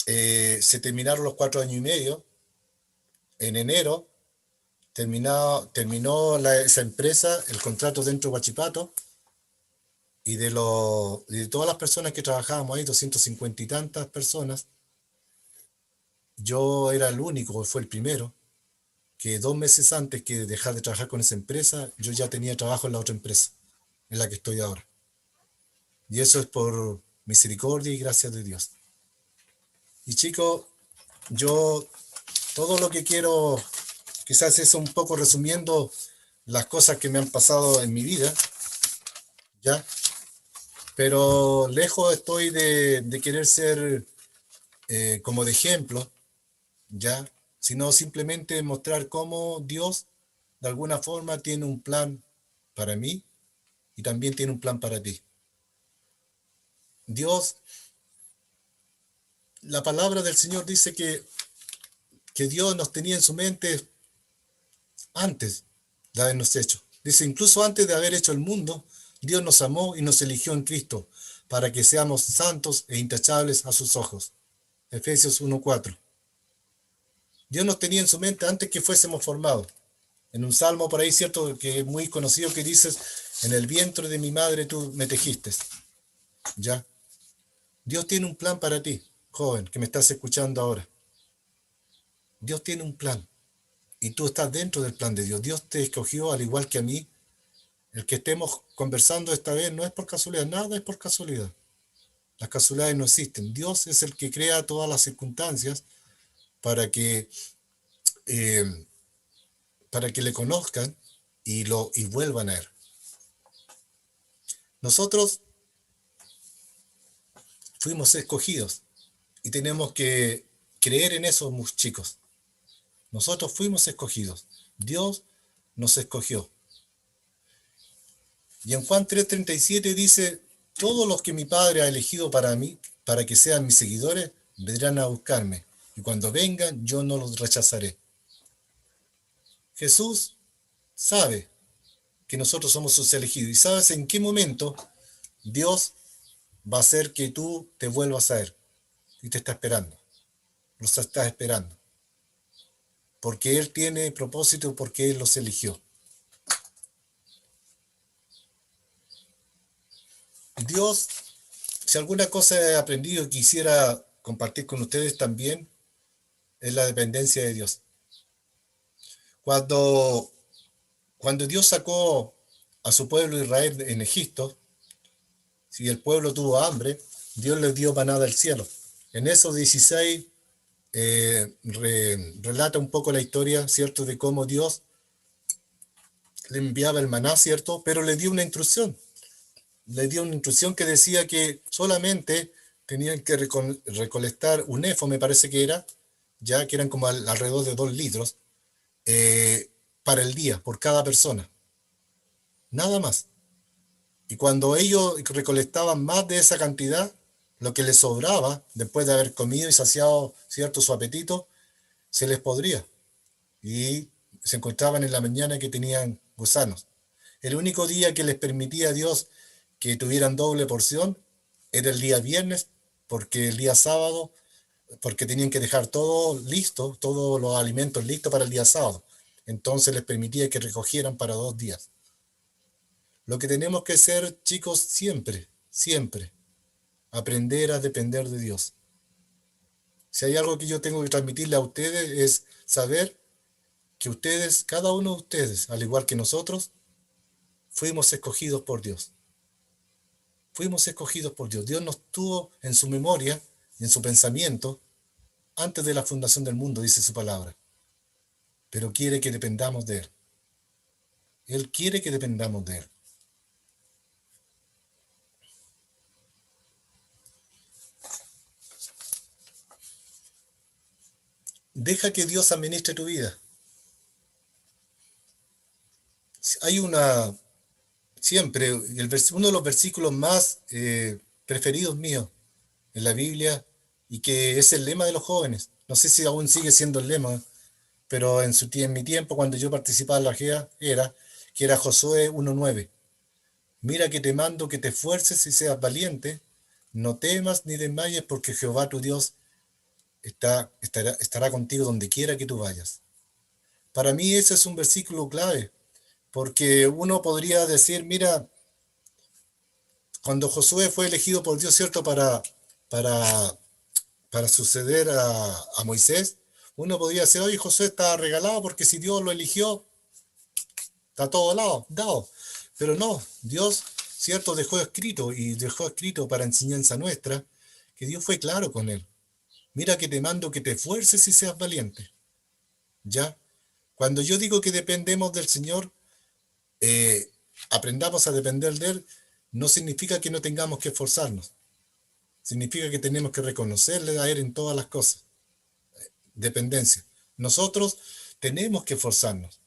se terminaron los 4 años y medio. En enero terminó esa empresa, el contrato dentro de Huachipato, y de todas las personas que trabajábamos ahí, 250 y tantas personas, yo era el único, fue el primero, que 2 meses antes que dejar de trabajar con esa empresa, yo ya tenía trabajo en la otra empresa, en la que estoy ahora. Y eso es por misericordia y gracia de Dios. Y chicos, yo todo lo que quiero, quizás es un poco resumiendo las cosas que me han pasado en mi vida, ¿ya? Pero lejos estoy de querer ser como de ejemplo, ¿ya? Sino simplemente mostrar cómo Dios de alguna forma tiene un plan para mí y también tiene un plan para ti. Dios, la palabra del Señor dice que Dios nos tenía en su mente antes de habernos hecho. Dice, incluso antes de haber hecho el mundo, Dios nos amó y nos eligió en Cristo para que seamos santos e intachables a sus ojos. Efesios 1:4. Dios nos tenía en su mente antes que fuésemos formados. En un salmo por ahí, cierto, que es muy conocido, que dices, en el vientre de mi madre tú me tejiste. ¿Ya? Dios tiene un plan para ti. joven que me estás escuchando ahora, Dios tiene un plan y tú estás dentro del plan de Dios. Dios te escogió al igual que a mí. El que estemos conversando esta vez no es por casualidad, nada es por casualidad. Las casualidades no existen. Dios es el que crea todas las circunstancias para que, eh, para que le conozcan y vuelvan a él. Nosotros fuimos escogidos y tenemos que creer en eso, chicos. Nosotros fuimos escogidos. Dios nos escogió. Y en Juan 3:37 dice, todos los que mi Padre ha elegido para mí, para que sean mis seguidores, vendrán a buscarme. Y cuando vengan, yo no los rechazaré. Jesús sabe que nosotros somos sus elegidos. ¿Y sabes en qué momento Dios va a hacer que tú te vuelvas a Él? Y te está esperando. Los está esperando. Porque Él tiene propósito, porque Él los eligió. Dios, si alguna cosa he aprendido y quisiera compartir con ustedes también, es la dependencia de Dios. Cuando, cuando Dios sacó a su pueblo Israel en Egipto, si el pueblo tuvo hambre, Dios les dio maná del cielo. En esos 16 relata un poco la historia, ¿cierto?, de cómo Dios le enviaba el maná, ¿cierto? Pero le dio una instrucción. Le dio una instrucción que decía que solamente tenían que recolectar un efo, me parece que era, ya que eran como alrededor de 2 litros, para el día, por cada persona. Nada más. Y cuando ellos recolectaban más de esa cantidad, lo que les sobraba, después de haber comido y saciado, ¿cierto?, su apetito, se les podría. Y se encontraban en la mañana que tenían gusanos. El único día que les permitía a Dios que tuvieran doble porción era el día viernes, porque el día sábado, porque tenían que dejar todo listo, todos los alimentos listos para el día sábado. Entonces les permitía que recogieran para 2 días. Lo que tenemos que hacer, chicos, siempre, siempre, aprender a depender de Dios. Si hay algo que yo tengo que transmitirle a ustedes es saber que ustedes, cada uno de ustedes, al igual que nosotros, fuimos escogidos por Dios. Fuimos escogidos por Dios. Dios nos tuvo en su memoria y en su pensamiento antes de la fundación del mundo, dice su palabra. Pero quiere que dependamos de Él. Él quiere que dependamos de Él. Deja que Dios administre tu vida. Hay siempre, uno de los versículos más preferidos míos en la Biblia y que es el lema de los jóvenes. No sé si aún sigue siendo el lema, pero en mi tiempo, cuando yo participaba en la GEA, que era Josué 1:9. Mira que te mando que te esfuerces y seas valiente, no temas ni desmayes, porque Jehová tu Dios estará contigo donde quiera que tú vayas. Para mí ese es un versículo clave, porque uno podría decir, mira, cuando Josué fue elegido por Dios, ¿cierto?, para, para suceder a Moisés, uno podría decir, oye, Josué está regalado porque si Dios lo eligió, está todo dado. Pero no, Dios, ¿cierto?, dejó escrito para enseñanza nuestra, que Dios fue claro con él. Mira que te mando que te esfuerces y seas valiente. ¿Ya? Cuando yo digo que dependemos del Señor, eh, aprendamos a depender de Él, no significa que no tengamos que esforzarnos. Significa que tenemos que reconocerle a Él en todas las cosas. Dependencia. Nosotros tenemos que esforzarnos.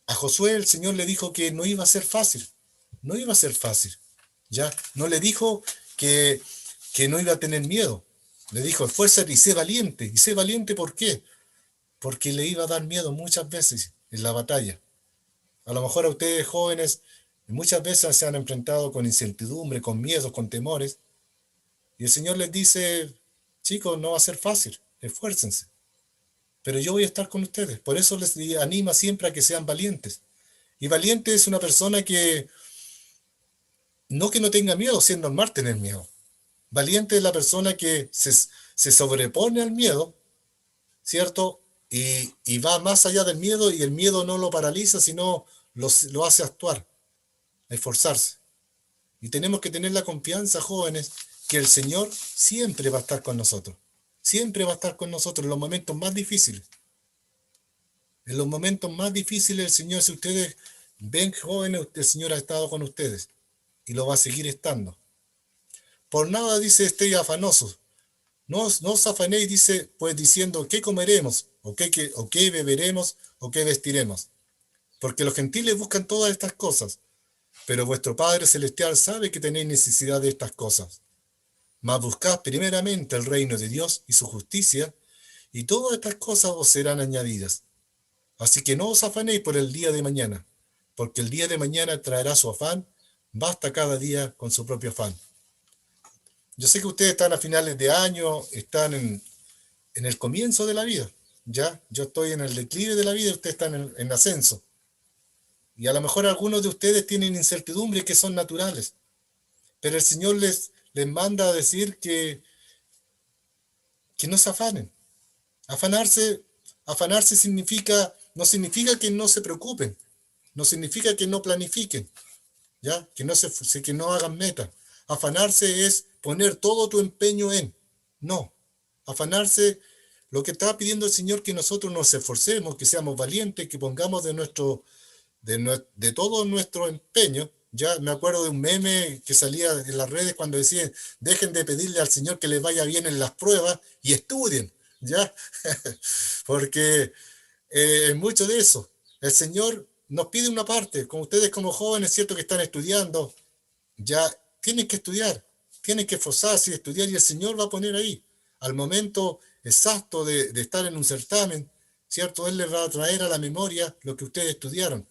A Josué el Señor le dijo que no iba a ser fácil. No iba a ser fácil. ¿Ya? No le dijo que no iba a tener miedo. Le dijo, esfuérzate y sé valiente. ¿Y sé valiente por qué? Porque le iba a dar miedo muchas veces en la batalla. A lo mejor a ustedes jóvenes muchas veces se han enfrentado con incertidumbre, con miedos, con temores. Y el Señor les dice, chicos, no va a ser fácil, esfuércense. Pero yo voy a estar con ustedes. Por eso les anima siempre a que sean valientes. Y valiente es una persona que no tenga miedo, si es normal tener miedo. Valiente es la persona que se sobrepone al miedo, ¿cierto? Y va más allá del miedo y el miedo no lo paraliza, sino lo hace actuar, a esforzarse. Y tenemos que tener la confianza, jóvenes, que el Señor siempre va a estar con nosotros. Siempre va a estar con nosotros en los momentos más difíciles. En los momentos más difíciles el Señor, si ustedes ven jóvenes, el Señor ha estado con ustedes y lo va a seguir estando. Por nada dice estéis afanosos. No os afanéis, dice, pues diciendo qué comeremos, o qué beberemos, o qué vestiremos. Porque los gentiles buscan todas estas cosas, pero vuestro Padre Celestial sabe que tenéis necesidad de estas cosas. Mas buscad primeramente el reino de Dios y su justicia, y todas estas cosas os serán añadidas. Así que no os afanéis por el día de mañana, porque el día de mañana traerá su afán, basta cada día con su propio afán. Yo sé que ustedes están a finales de año, están en el comienzo de la vida, ¿ya? Yo estoy en el declive de la vida y ustedes están en ascenso. Y a lo mejor algunos de ustedes tienen incertidumbres que son naturales, pero el Señor les manda a decir que no se afanen. Afanarse, afanarse no significa que no se preocupen, no significa que no planifiquen, ¿ya? Que no hagan meta. Afanarse es poner todo tu empeño en. No. Afanarse, lo que está pidiendo el Señor, que nosotros nos esforcemos, que seamos valientes, que pongamos de todo nuestro empeño. Ya me acuerdo de un meme que salía en las redes cuando decían, dejen de pedirle al Señor que les vaya bien en las pruebas y estudien, ¿ya? Porque es mucho de eso. El Señor nos pide una parte, como ustedes como jóvenes, cierto que están estudiando, ya tienen que estudiar, tienen que esforzarse y estudiar y el Señor va a poner ahí, al momento exacto de estar en un certamen, ¿cierto? Él les va a traer a la memoria lo que ustedes estudiaron.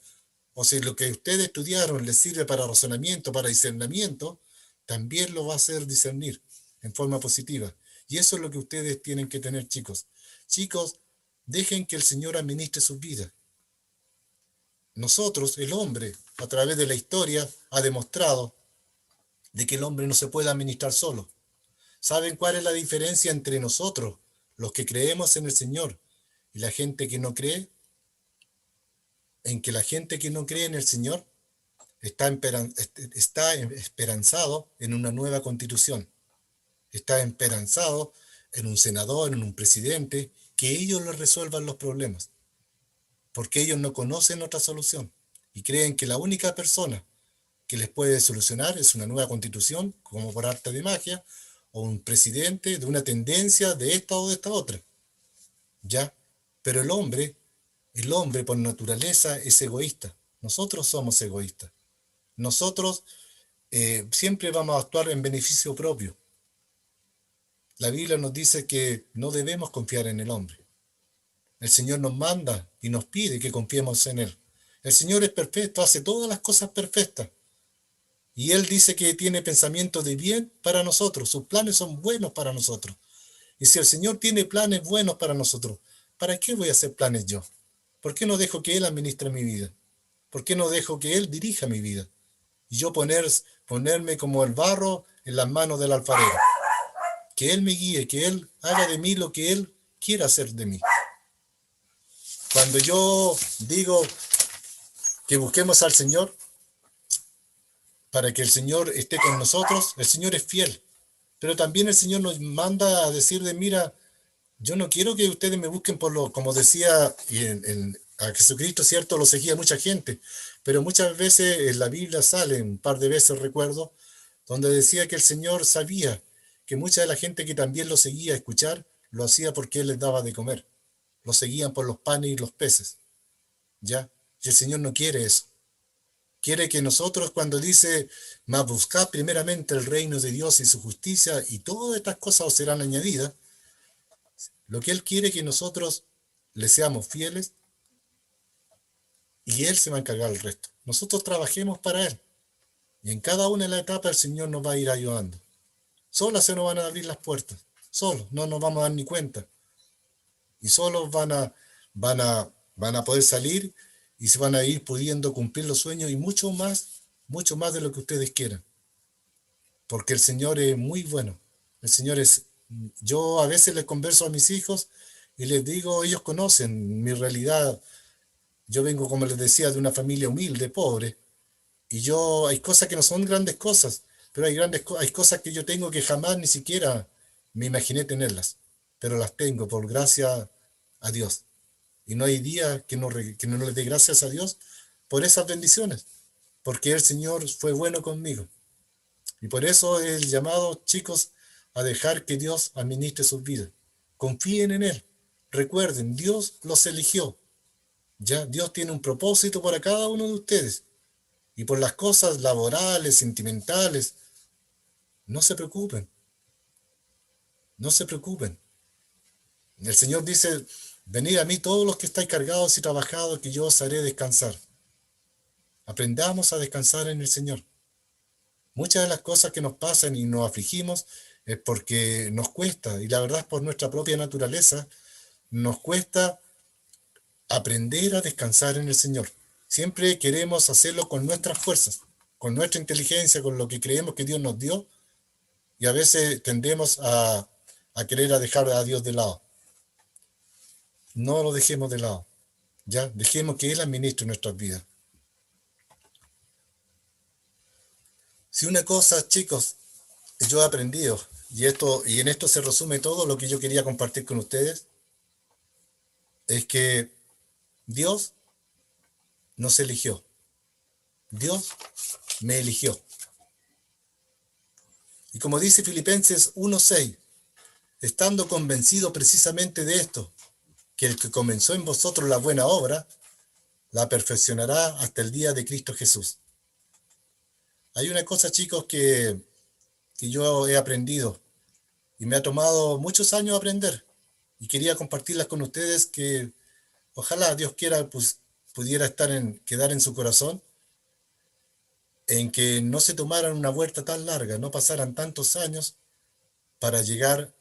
O si lo que ustedes estudiaron les sirve para razonamiento, para discernimiento, también lo va a hacer discernir en forma positiva. Y eso es lo que ustedes tienen que tener, chicos. Chicos, dejen que el Señor administre sus vidas. Nosotros, el hombre, a través de la historia, ha demostrado de que el hombre no se puede administrar solo. ¿Saben cuál es la diferencia entre nosotros, los que creemos en el Señor, y la gente que no cree? En que la gente que no cree en el Señor está esperanzado en una nueva constitución, está esperanzado en un senador, en un presidente, que ellos les resuelvan los problemas, porque ellos no conocen otra solución y creen que la única persona que les puede solucionar es una nueva constitución, como por arte de magia, o un presidente de una tendencia de esta o de esta otra, ¿ya? Pero el hombre por naturaleza es egoísta. Nosotros somos egoístas. Nosotros siempre vamos a actuar en beneficio propio. La Biblia nos dice que no debemos confiar en el hombre. El Señor nos manda y nos pide que confiemos en Él. El Señor es perfecto, hace todas las cosas perfectas. Y Él dice que tiene pensamientos de bien para nosotros. Sus planes son buenos para nosotros. Y si el Señor tiene planes buenos para nosotros, ¿para qué voy a hacer planes yo? ¿Por qué no dejo que Él administre mi vida? ¿Por qué no dejo que Él dirija mi vida? Y yo ponerme como el barro en las manos del alfarero. Que Él me guíe, que Él haga de mí lo que Él quiera hacer de mí. Cuando yo digo que busquemos al Señor, para que el Señor esté con nosotros, el Señor es fiel. Pero también el Señor nos manda a decir de, mira, yo no quiero que ustedes me busquen como decía a Jesucristo, cierto, lo seguía mucha gente, pero muchas veces en la Biblia sale, un par de veces recuerdo, donde decía que el Señor sabía que mucha de la gente que también lo seguía a escuchar, lo hacía porque Él les daba de comer. Lo seguían por los panes y los peces, ¿ya? Y el Señor no quiere eso. Quiere que nosotros, cuando dice, mas buscad primeramente el reino de Dios y su justicia, y todas estas cosas os serán añadidas, lo que Él quiere es que nosotros le seamos fieles y Él se va a encargar del resto. Nosotros trabajemos para Él. Y en cada una de las etapas el Señor nos va a ir ayudando. Solas se nos van a abrir las puertas. Solos, no nos vamos a dar ni cuenta. Y solos van a poder salir y se van a ir pudiendo cumplir los sueños y mucho más de lo que ustedes quieran. Porque el Señor es muy bueno. El Señor es Yo a veces les converso a mis hijos y les digo, ellos conocen mi realidad. Yo vengo, como les decía, de una familia humilde, pobre, y yo hay cosas que no son grandes cosas, pero hay cosas que yo tengo que jamás ni siquiera me imaginé tenerlas, pero las tengo por gracia a Dios. Y no hay día que no le dé gracias a Dios por esas bendiciones, porque el Señor fue bueno conmigo. Y por eso el llamado, chicos, a dejar que Dios administre sus vidas. Confíen en Él. Recuerden, Dios los eligió. Ya, Dios tiene un propósito para cada uno de ustedes. Y por las cosas laborales, sentimentales, no se preocupen, no se preocupen. El Señor dice, venid a mí todos los que estáis cargados y trabajados, que yo os haré descansar. Aprendamos a descansar en el Señor. Muchas de las cosas que nos pasan y nos afligimos es porque nos cuesta, y la verdad es por nuestra propia naturaleza, nos cuesta aprender a descansar en el Señor. Siempre queremos hacerlo con nuestras fuerzas, con nuestra inteligencia, con lo que creemos que Dios nos dio, y a veces tendemos a querer a dejar a Dios de lado. No lo dejemos de lado, ya, dejemos que Él administre nuestras vidas. Si una cosa, chicos, yo he aprendido, y en esto se resume todo lo que yo quería compartir con ustedes, es que Dios nos eligió. Dios me eligió. Y como dice Filipenses 1:6, estando convencido precisamente de esto, que el que comenzó en vosotros la buena obra, la perfeccionará hasta el día de Cristo Jesús. Hay una cosa, chicos, que yo he aprendido y me ha tomado muchos años aprender y quería compartirlas con ustedes, que ojalá Dios quiera pues, pudiera quedar en su corazón, en que no se tomaran una vuelta tan larga, no pasaran tantos años para llegar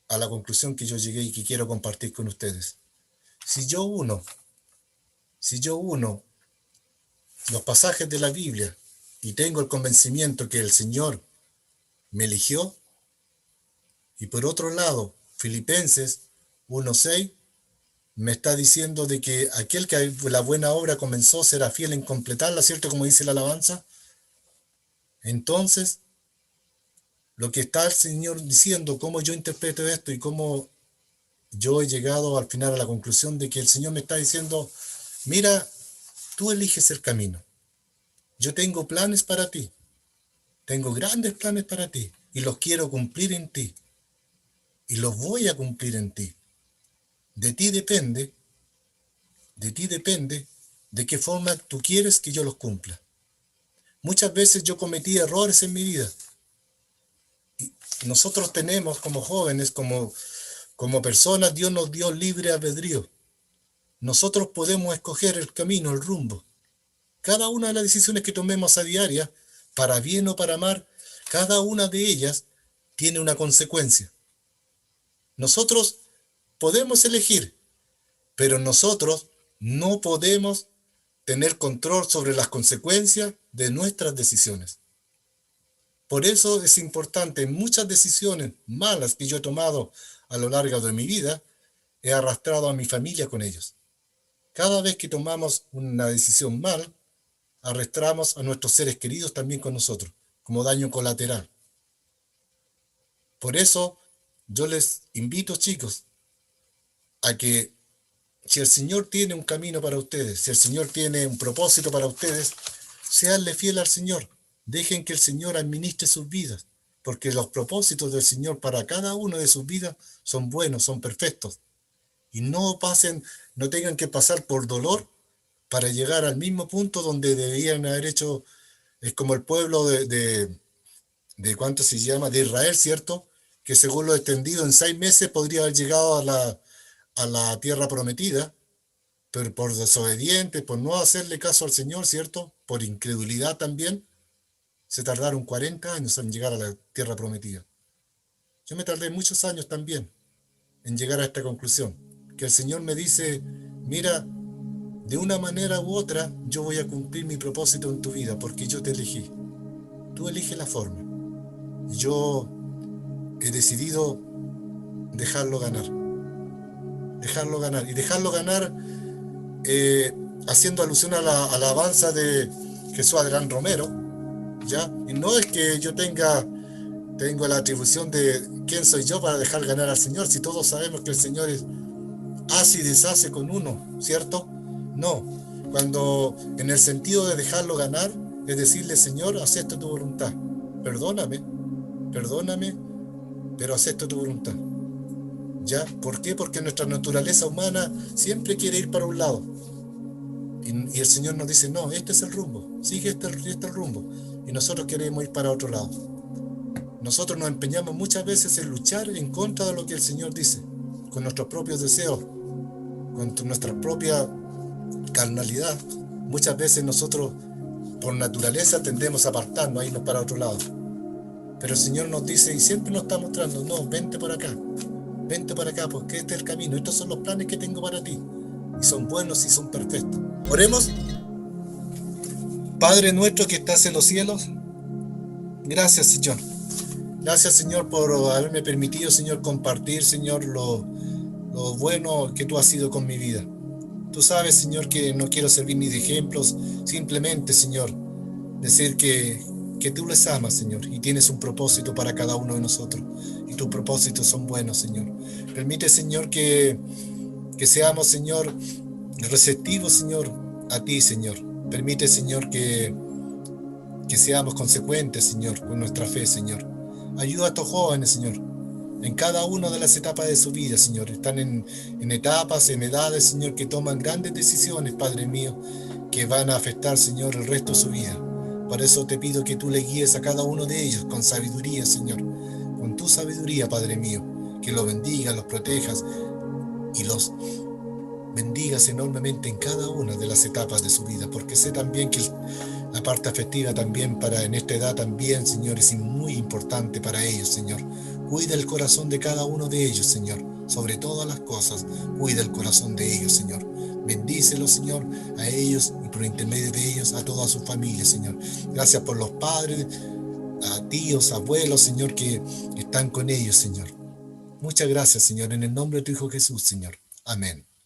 a la conclusión que yo llegué y que quiero compartir con ustedes. Si yo uno, si yo uno los pasajes de la Biblia y tengo el convencimiento que el Señor me eligió, y por otro lado, Filipenses 1:6 me está diciendo de que aquel que la buena obra comenzó será fiel en completarla, ¿cierto? Como dice la alabanza. Entonces, lo que está el Señor diciendo, cómo yo interpreto esto y cómo yo he llegado al final a la conclusión de que el Señor me está diciendo, mira, tú eliges el camino. Yo tengo planes para ti. Tengo grandes planes para ti y los quiero cumplir en ti. Y los voy a cumplir en ti. De ti depende, de ti depende de qué forma tú quieres que yo los cumpla. Muchas veces yo cometí errores en mi vida. Y nosotros tenemos como jóvenes, como personas, Dios nos dio libre albedrío. Nosotros podemos escoger el camino, el rumbo. Cada una de las decisiones que tomemos a diaria, para bien o para mal, cada una de ellas tiene una consecuencia. Nosotros podemos elegir, pero nosotros no podemos tener control sobre las consecuencias de nuestras decisiones. Por eso es importante, en muchas decisiones malas que yo he tomado a lo largo de mi vida, he arrastrado a mi familia con ellos. Cada vez que tomamos una decisión mal, arrastramos a nuestros seres queridos también con nosotros, como daño colateral. Por eso yo les invito, chicos, a que si el Señor tiene un camino para ustedes, si el Señor tiene un propósito para ustedes, seanle fiel al Señor. Dejen que el Señor administre sus vidas, porque los propósitos del Señor para cada uno de sus vidas son buenos, son perfectos. Y no tengan que pasar por dolor para llegar al mismo punto donde debían haber hecho. Es como el pueblo de ¿cuánto se llama? De Israel, ¿cierto? Que según lo extendido en 6 meses podría haber llegado a la tierra prometida, pero por desobediente, por no hacerle caso al Señor, ¿cierto? Por incredulidad también, se tardaron 40 años en llegar a la tierra prometida. Yo me tardé muchos años también en llegar a esta conclusión, que el Señor me dice, mira, de una manera u otra, yo voy a cumplir mi propósito en tu vida, porque yo te elegí. Tú eliges la forma. Yo he decidido dejarlo ganar. Dejarlo ganar. Y dejarlo ganar haciendo alusión a la alabanza de Jesús Adrián Romero, ¿ya? Y no es que yo tengo la atribución de quién soy yo para dejar ganar al Señor, si todos sabemos que el Señor hace y deshace con uno, ¿cierto? No, cuando en el sentido de dejarlo ganar es decirle, Señor, acepto tu voluntad, perdóname, perdóname, pero acepto tu voluntad, ¿ya? ¿Por qué? Porque nuestra naturaleza humana siempre quiere ir para un lado. Y el Señor nos dice, no, este es el rumbo, sigue este es el rumbo. Y nosotros queremos ir para otro lado. Nosotros nos empeñamos muchas veces en luchar en contra de lo que el Señor dice, con nuestros propios deseos, con nuestra propia carnalidad. Muchas veces nosotros, por naturaleza, tendemos a apartarnos, a irnos para otro lado. Pero el Señor nos dice, y siempre nos está mostrando, no, vente para acá, porque este es el camino, estos son los planes que tengo para ti. Y son buenos y son perfectos. Oremos. Padre nuestro que estás en los cielos, gracias, Señor. Gracias, Señor, por haberme permitido, Señor, compartir, Señor, lo bueno que tú has sido con mi vida. Tú sabes, Señor, que no quiero servir ni de ejemplos, simplemente, Señor, decir que tú les amas, Señor, y tienes un propósito para cada uno de nosotros. Y tus propósitos son buenos, Señor. Permite, Señor, que seamos, Señor, receptivos, Señor, a ti, Señor. Permite, Señor, que seamos consecuentes, Señor, con nuestra fe, Señor. Ayuda a estos jóvenes, Señor, en cada una de las etapas de su vida, Señor. Están en etapas, en edades, Señor, que toman grandes decisiones, Padre mío, que van a afectar, Señor, el resto de su vida. Por eso te pido que tú le guíes a cada uno de ellos con sabiduría, Señor. Con tu sabiduría, Padre mío, que los bendigas, los protejas y los bendigas enormemente en cada una de las etapas de su vida, porque sé también que la parte afectiva también en esta edad también, Señor, es muy importante para ellos, Señor. Cuida el corazón de cada uno de ellos, Señor. Sobre todas las cosas, cuida el corazón de ellos, Señor. Bendícelos, Señor, a ellos y por intermedio de ellos a toda su familia, Señor. Gracias por los padres, a tíos, abuelos, Señor, que están con ellos, Señor. Muchas gracias, Señor, en el nombre de tu Hijo Jesús, Señor. Amén.